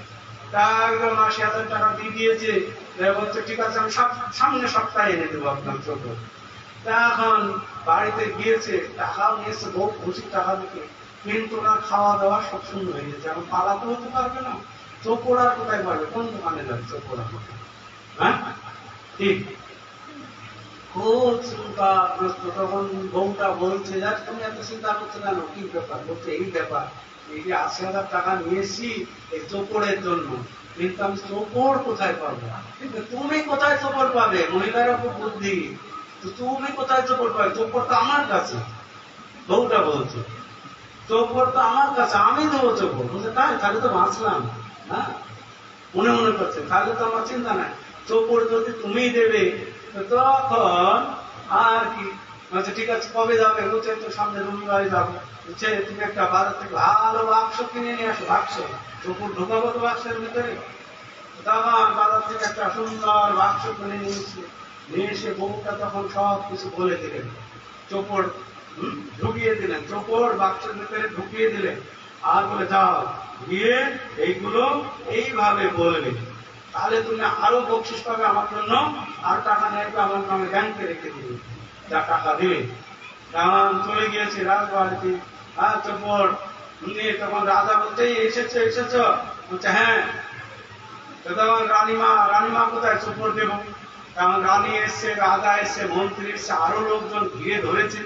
তা একদম 80,000 টাকা দিয়ে দিয়েছে। বলছে ঠিক আছে, আমি সামনে সপ্তাহে এনে দেবো আপনার চোপড়। এখন বাড়িতে গিয়েছে, টাকাও নিয়েছে, বহু খুশি টাকা দিতে, কিন্তু ওনার খাওয়া দাওয়া সব শূন্য হয়ে গেছে। এখন পালাতে হতে পারবে না, চোপড় আর কোথায় পারবে, কোন দোকানে যাবে চোপড়? হ্যাঁ, ঠিক। খুব চিন্তাগ্রস্ত। তখন বউটা বলছে, যাক তুমি এত চিন্তা করছো কেন, কি ব্যাপার? বলছে এই ব্যাপার, এই যে 80,000 টাকা নিয়েছি এই চোপড়ের জন্য, কিন্তু আমি চোপড় কোথায় পাবো? কিন্তু তুমি কোথায় চোপড় পাবে? মহিলারা খুব বুদ্ধি, তো তুমি কোথায় চোপড় পাবে? চোপড় তো আমার কাছে। বউটা বলছে চোপড় তো আমার কাছে, আমি দেবো চোপড়। বলছে তাই? তাহলে তো বাঁচলাম। হ্যাঁ, মনে মনে করছে, তাহলে তো আমার চিন্তা নাই, চোপড় যদি তুমি দেবে তখন আর কি। বলছে ঠিক আছে, কবে যাবে? বলছে তো সামনে রবিবারে যাবো। বলছে তুমি একটা বাজার থেকে ভালো বাক্স কিনে নিয়ে আসো, বাক্স, চোপড় ঢোকাবো তো বাক্সের ভিতরে। তখন বাজার থেকে একটা সুন্দর বাক্স কিনে নিয়ে এসে বউটা তখন সব কিছু বলে দিলেন, চোপড় ঢুকিয়ে দিলেন, চোপড় বাক্সের ভিতরে ঢুকিয়ে দিলেন, আর বলে যাও গিয়ে এইগুলো এইভাবে বলবে, তাহলে তুমি আরো বকশিস পাবে আমার জন্য, আর টাকা নেবে আমার নামে ব্যাংকে রেখে দিবে, যা টাকা দিবে। তখন চলে গিয়েছে রাজবাড়িতে, চোপড় নিয়ে। তখন রাজা বলছে এসেছো এসেছো, বলছে হ্যাঁ। তখন রানীমা কোথায়? চোপড় দেব। তখন রানী এসছে, রাজা এসছে, মন্ত্রী এসছে, আরো লোকজন ঘিরে ধরেছে।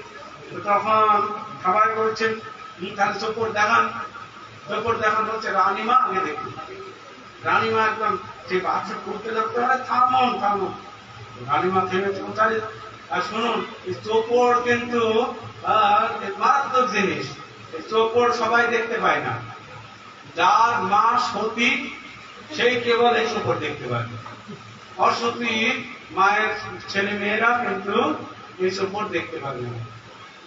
তখন সবাই বলছেন তাহলে চোপড় দেখান। চোপড় দেখান বলছে রানীমা আগে দেখুন। রানীমা একদম যে বাক্স করতে লাগতে পারে, থামুন থামুন। রানীমা থেমেছে, কোথায়? আর শুনুন, চোপড় কিন্তু মারাত্মক জিনিস। চোপড় সবাই দেখতে পায় না, যার মা সতী সেই কেবল এই চোপড় দেখতে পায়। অসতী মায়ের ছেলে মেয়েরা কিন্তু এই চোপড় দেখতে পাবে না।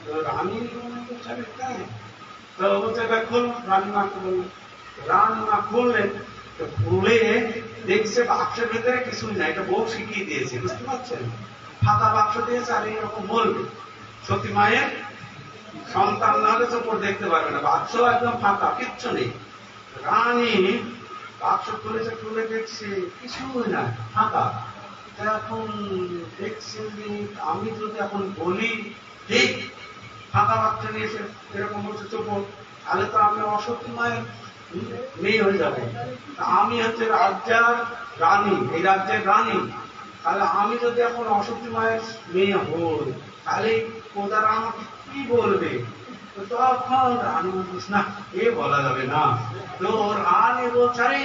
তো রানী তো বলছে খুলুন, রানীমাকে বললেন। রানীমা খুললেন, তো খুলে দেখছে বাক্সের ভেতরে কিছুই নাই। এটা বউ শিখিয়ে দিয়েছে, বুঝতে পারছেন? ফাঁকা বাক্স দিয়েছে, আর এইরকম বলবে। সতী মায়ের সন্তান না হলে চোপড় দেখতে পারবে না। বাক্স একদম ফাঁকা, কিচ্ছু নেই। রানী বাক্স খুলেছে, খুলে দেখছে কিছুই না, ফাঁকা। এখন দেখছি আমি যদি এখন বলি ঠিক ফাঁকা বাচ্চা নিয়ে এসে এরকম হচ্ছে চোপড়, তাহলে তো আমি অসতী মায়ের মেয়ে হয়ে যাবো। আমি হচ্ছে রাজ্যের রানী, এই রাজ্যের রানী। তাহলে আমি যদি এখন অসতী মায়ের মেয়ে হই, তাহলে ওরা আমাকে কি বলবে? তখন রানী বলছিস না, এ বলা যাবে না। তো রানী বলছে আরে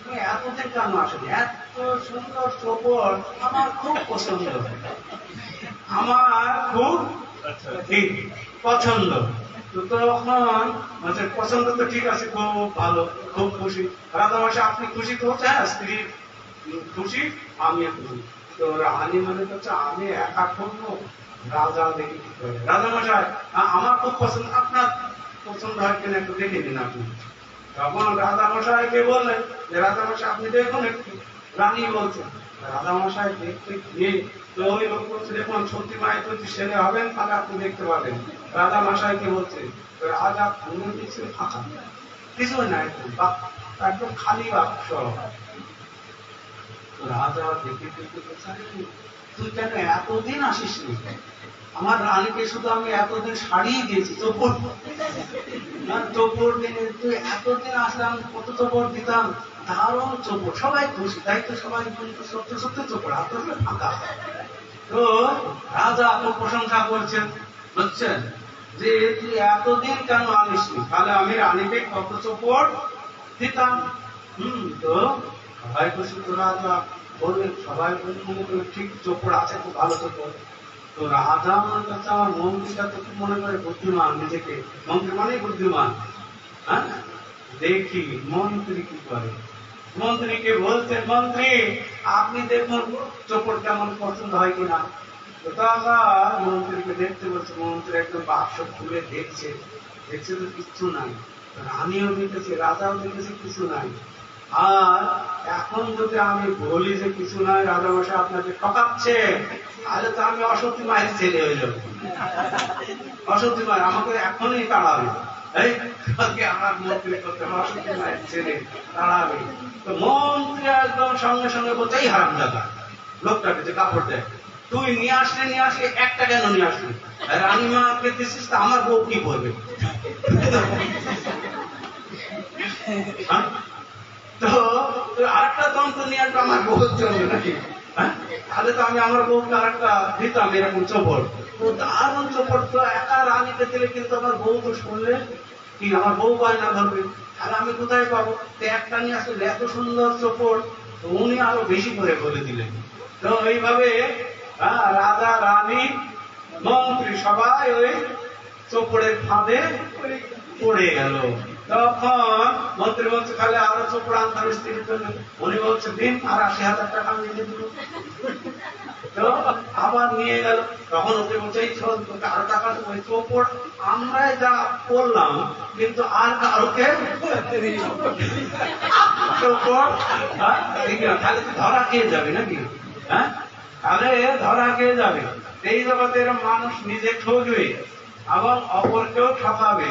তুমি এতদিন কেন আসেনি? এত সুন্দর চোপড় আমার খুব পছন্দ, আমার খুব ঠিক পছন্দ। তো তখন পছন্দ তো ঠিক আছে, খুব ভালো, খুব খুশি। রাজামশাই আপনি খুশি তো? হ্যাঁ, স্ত্রী খুশি, আমিও খুশি। তো রানী মনে করছে আমি একা করবো, রাজা দেখি কি করে। রাজামশাই আমার খুব পছন্দ, আপনার পছন্দ হয় কিনা একটু দেখে নিন আপনি। তখন রাজামশাইকে বললেন যে রাজামশাই আপনি দেখুন একটু। রানী বলছে, রাজামশাই দেখতে গিয়ে তো ওই লোক বলছে দেখুন সত্যি মায়ের যদি ছেলে হবেন তাহলে আপনি দেখতে পাবেন। রাজামশাইকে বলছে, রাজা খুলে দিচ্ছে ফাঁকা, কিছুই না, একদম খালি বাক্স। রাজা দেখে দেখতে তুই কেন এতদিন আসিস নি? আমার রানীকে শুধু আমি এতদিন সারিয়ে দিয়েছি, চোপড় দিনে তুই এতদিন আসলাম, কত চোপড় দিতাম, দারুণ চোপড়, সবাই খুশি, তাই তো সবাই কিন্তু সত্যি সত্যি চোপড়, হাত ফাঁকা। তো রাজা খুব প্রশংসা করছেন, বুঝছেন, যে তুই এতদিন কেন আনিসনি, তাহলে আমি রানীকে কত চোপড় দিতাম। তো সবাই খুশি। তো রাজা বললেন, সবাই মনে করে ঠিক চোপড় আছে, খুব ভালো চোপড়। তো রাজা মনে করছে আমার মন্ত্রীটা তো মনে করে বুদ্ধিমান নিজেকে, মন্ত্রী মানেই বুদ্ধিমান। হ্যাঁ, দেখি মন্ত্রী কি করে। মন্ত্রীকে বলছে, মন্ত্রী আপনি দেখুন চোপড় কেমন পছন্দ হয় কিনা। তো তখন মন্ত্রীকে দেখতে বলছে। মন্ত্রী একদম বাক্স খুলে দেখছে, দেখছে তো কিচ্ছু নাই। রানীও দেখেছে, রাজাও দেখেছে, কিছু নাই। আর এখন যদি আমি বলি যে কিছু নাই, রাজামশাই আপনাকে ঠকাচ্ছে, তাহলে তো আমি অসতী মায়ের ছেলে হয়ে যাবো। অসতী মায়ের আমাকে এখনই তাড়াবে, আমার মন্ত্রী করতে অসতী মায়ের ছেলে তাড়াবে। তো মন্ত্রী একদম সঙ্গে সঙ্গে বলছে, এই হারামজাদা লোকটাকে যে কাপড় দেয়, তুই নিয়ে আসলে একটা কেন নিয়ে আসলি? রানীমাকে দিচ্ছিস, তা আমার বউ কি করবে? তো আরেকটা তন্ত্র নিয়ে আসবে আমার বউর জন্য নাকি? হ্যাঁ, তাহলে তো আমি আমার বউকে আরেকটা দিতাম এরকম চোপড়। তো দারুণ চোপড়, তো একা রানীকে দিলে কিন্তু আমার বউ তো শুনলে কি আমার বউ বায়না ধরবে, তাহলে আমি কোথায় পাবো? তো একটা নিয়ে আসলে এত সুন্দর চোপড়, তো উনি আরো বেশি করে বলে দিলেন। তো এইভাবে রাজা রানী মন্ত্রী সবাই ওই চোপড়ের ফাঁদে পড়ে গেল। তখন মন্ত্রী বলছে, তাহলে আরো চোপড় আনতে স্ত্রীর জন্য। উনি বলছে দিন, আর ৮০,০০০ টাকা আমি দিয়ে দেবো। তো আবার নিয়ে গেল। তখন ওকে বলছে, এই চল তোকে আরো টাকা দেবো, ওই চোপড় আমরাই যা করলাম, কিন্তু আর কারোকে চোপড় তাহলে তুই ধরা খেয়ে যাবে নাকি? হ্যাঁ, তাহলে ধরা খেয়ে যাবে। এই জগতের মানুষ নিজে ঠকবে এবং অপরকেও ঠকাবে,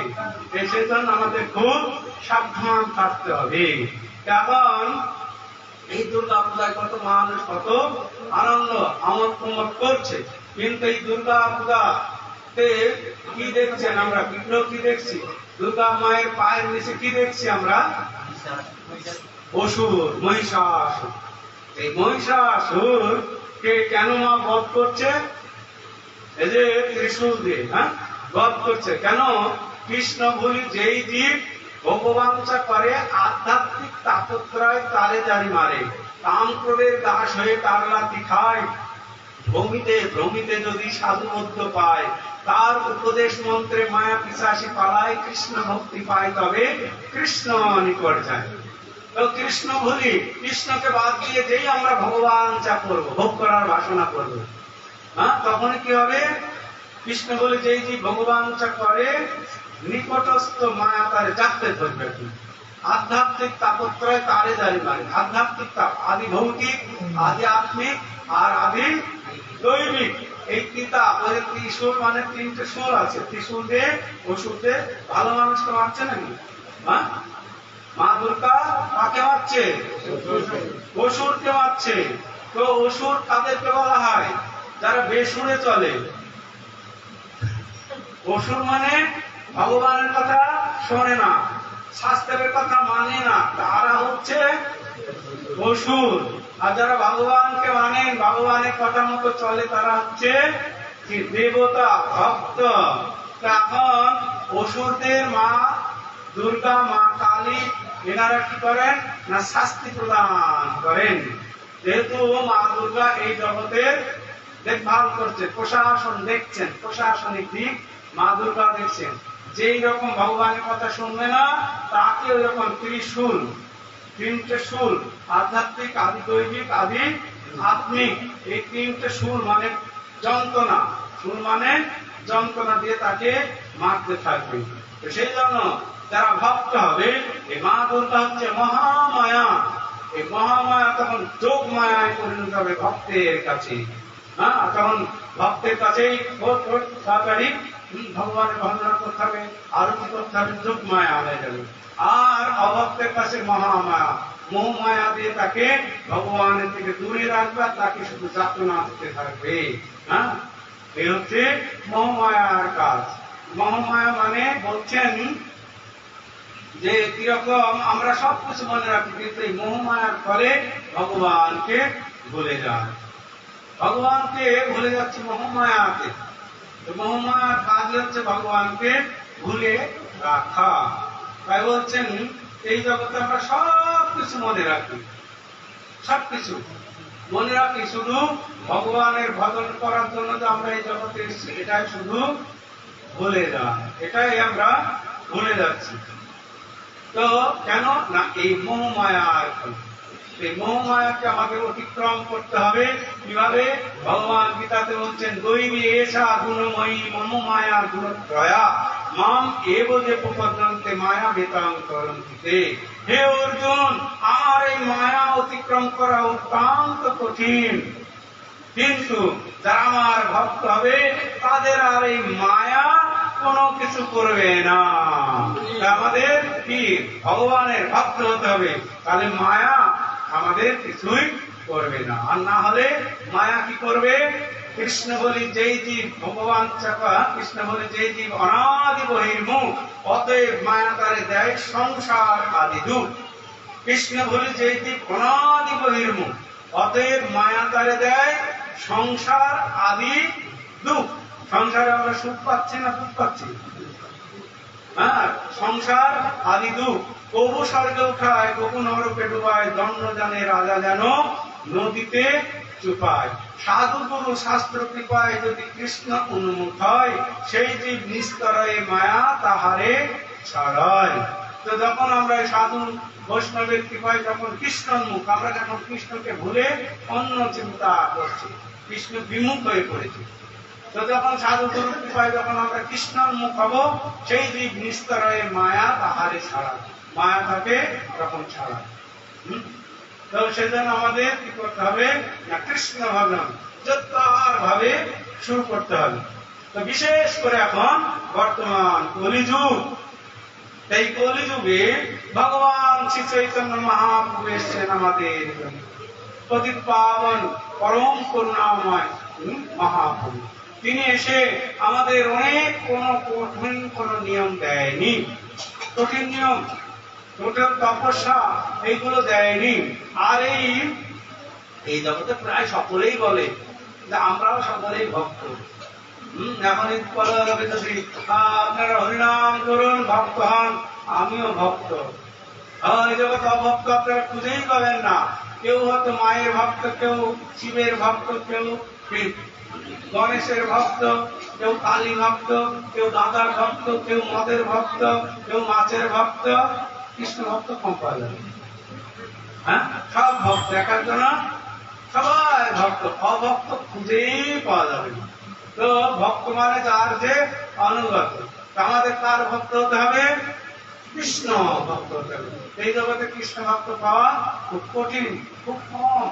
সেজন্য আমাদের খুব সাবধান থাকতে হবে। কারণ এই দুর্গা পূজায় কত মানুষ কত আনন্দ আমোদ প্রমোদ করছে, কিন্তু এই দুর্গা পূজাতে কি দেখছেন আমরা? বিগ্রহ কি দেখছি? দুর্গা মায়ের পায়ের নিচে কি দেখছি আমরা? অসুর, মহিষাসুর। এই মহিষাসুর কে কেন মা বধ করছে? এই যে ত্রিশূল দিয়ে বধ করছে কেন? কৃষ্ণ বলি যেই জীব ভগবাঞ্ছা করে আধ্যাত্মিক তাপত্রয় তারে জারি মারে, কাম ক্রোধের দাস হয়ে কারলাতি খায়, ভ্রমিতে ভ্রমিতে যদি সাধু মধ্য পায়, তার উপদেশ মন্ত্রে মায়া পিশাচি পালায়, কৃষ্ণ ভক্তি পায় তবে কৃষ্ণ নিকট যায়। তো কৃষ্ণ ভুলি, কৃষ্ণকে বাদ দিয়ে যেই আমরা ভগবান চা করবো, ভোগ করার বাসনা করবো, তখন কি হবে? কৃষ্ণ বলে যেই যে ভগবান চা করে নিকটস্থ মায়া তারে জানতে ধরবে। আধ্যাত্মিক তাপত্রয় তারে জারি মারে। আধ্যাত্মিক তাপ আদি ভৌতিক, আদি আত্মিক আর আদি দৈবিক। এই তিনটা ত্রিশূল মানে তিনটে সুর আছে। ত্রিশূল দিয়ে অসুর দিয়ে ভালো মানুষকে মারছে নাকি? মা দুর্গা কাকে মারছে? অসুরকে মারছে। তো অসুর তাদেরকে বলা হয় যারা বেসুরে চলে। অসুর মানে ভগবানের কথা শোনে না, শাস্ত্রের কথা মানে না, তারা হচ্ছে অসুর। আর যারা ভগবানকে মানেন, ভগবানের কথা মতো চলে, তারা হচ্ছে দেবতা, ভক্ত। এখন অসুরদের মা দুর্গা, মা কালী, এনারা কি করেন না শাস্তি প্রদান করেন। যেহেতু মা দুর্গা এই জগতের দেখভাল করছে, প্রশাসন দেখছেন, প্রশাসনিক দিক মা দুর্গা দেখছেন। যেই রকম ভগবানের কথা শুনবে না, তাকে ওই রকম ত্রিশূল, তিনটে শুল, আধ্যাত্মিক, আদি দৈবিক, আদি আত্মিক, এই তিনটে শুল মানে যন্ত্রণা, শুল মানে যন্ত্রণা দিয়ে তাকে মারতে থাকবে। সেই জন্য যারা ভক্ত হবে, এই মা দুর্গা হচ্ছে মহামায়া। এই মহামায়া তখন যোগ মায়ায় পরিণত হবে ভক্তের কাছে। তখন ভক্তের কাছেই তাড়াতাড়ি ভগবানের বন্দনা করতে হবে, আরতি করতে হবে, যোগ মায়া হয়ে যাবে। আর অভক্তের কাছে মহামায়া, মোহমায়া দিয়ে তাকে ভগবানের থেকে দূরে রাখবে, তাকে শুধু যাতনা দিতে থাকবে। এই হচ্ছে মোহমায়ার কাজ। মোহমায়া মানে বলছেন যে কিরকম আমরা সবকিছু মনে রাখি, কিন্তু এই মোহমায়ার ফলে ভগবানকে ভুলে যায়। ভগবানকে ভুলে যাচ্ছে মোহমায়াতে। মোহমায়ার কাজ হচ্ছে ভগবানকে ভুলে রাখা। তাই বলছেন এই জগতে আমরা সবকিছু মনে রাখি, সবকিছু মনে রাখি, শুধু ভগবানের ভজন করার জন্য যে আমরা এই জগতে এসেছি এটাই শুধু ভুলে যায়, এটাই আমরা ভুলে যাচ্ছি। তো কেন না এই মোহমায়ার ফলে। এই মোহমায়াকে আমাকে অতিক্রম করতে হবে। কিভাবে? ভগবান গীতাতে বলছেন দৈবী এষা গুণময়ী মম মায়া গুণত্রয়া মাম এব যে প্রপদ্যন্তে মায়া বেতাং করন্তিতে। হে অর্জুন, আমার এই মায়া অতিক্রম করা অত্যন্ত কঠিন, কিন্তু যারা আমার ভক্ত হবে তাদের আর এই মায়া কোনো কিছু করবে না। আমাদের কি ভগবানের ভক্ত হতে হবে, তাহলে মায়া আমাদের কিছুই করবে না। আর না হলে মায়া কি করবে? কৃষ্ণ বলি যেই জীব ভগবান চাপা, কৃষ্ণ বলি যেই জীব অনাদি বহির্মুখ, অতএব মায়া তারে দেয় সংসার আদি দুঃখ। কৃষ্ণ বলি যেই জীব অনাদি বহির্মুখ, অতএব মায়া তারে দেয় সংসার আদি দুঃখ। সংসারে আমরা সুখ পাচ্ছি না দুঃখ পাচ্ছি? সংসার আদি দুঃখ। কবু স্বর্গে উঠায়, কবু নরকে ডুবায়, দণ্ড জানে রাজা যেন নদীতে চুপায়। সাধু গুরু শাস্ত্র কৃপায় যদি কৃষ্ণ উন্মুখ হয়, সেই জীব নিস্তরয়ে মায়া তাহারে ছাড়ায়। তো যখন আমরা সাধু বৈষ্ণবের কৃপায় যখন কৃষ্ণোন্মুখ, আমরা যখন কৃষ্ণকে ভুলে অন্য চিন্তা করছি, কৃষ্ণ বিমুখ হয়ে পড়েছি, তো যখন সাধু গুরু কৃপায় যখন আমরা কৃষ্ণোন্মুখ হব, সেই জীব নিস্তরয়ে মায়া তাহারে ছাড়ায়, মায়া তাকে তখন ছাড়ায়। তো সেজন্য আমাদের কি করতে হবে না কৃষ্ণ ভজন জোরদার ভাবে শুরু করতে হবে। তো বিশেষ করে এখন বর্তমান কলিযুগ, এই কলিযুগে ভগবান শ্রী চৈতন্য মহাপ্রভু এসেছেন আমাদের জন্য, পতিত পাবন পরম করুণাময় মহাপ্রভু। তিনি এসে আমাদের অনেক কঠিন কোন নিয়ম দেয়নি, কঠিন নিয়ম কঠিন তপস্যা এইগুলো দেয়নি। আর এই জগতে প্রায় সকলেই বলে যে আমরাও সকলেই ভক্ত। এখন আপনারা হরিনাম করুন, ভক্ত হন, আমিও ভক্ত। এই জগৎ অভক্ত আপনারা খুঁজেই পাবেন না। কেউ হয়তো মায়ের ভক্ত, কেউ শিবের ভক্ত, কেউ গণেশের ভক্ত, কেউ কালী ভক্ত, কেউ দাদার ভক্ত, কেউ মদের ভক্ত, কেউ মাছের ভক্ত। কৃষ্ণ ভক্ত কম পাওয়া যাবে? হ্যাঁ, সব ভক্ত দেখার জন্য সবাই ভক্ত, অভক্ত খুঁজেই পাওয়া যাবে না। তো ভক্ত মানে যার যে অনুগত। আমাদের কার ভক্ত হতে হবে? কৃষ্ণ ভক্ত হতে হবে। এই জগতে কৃষ্ণ ভক্ত পাওয়া খুব কঠিন, খুব কম।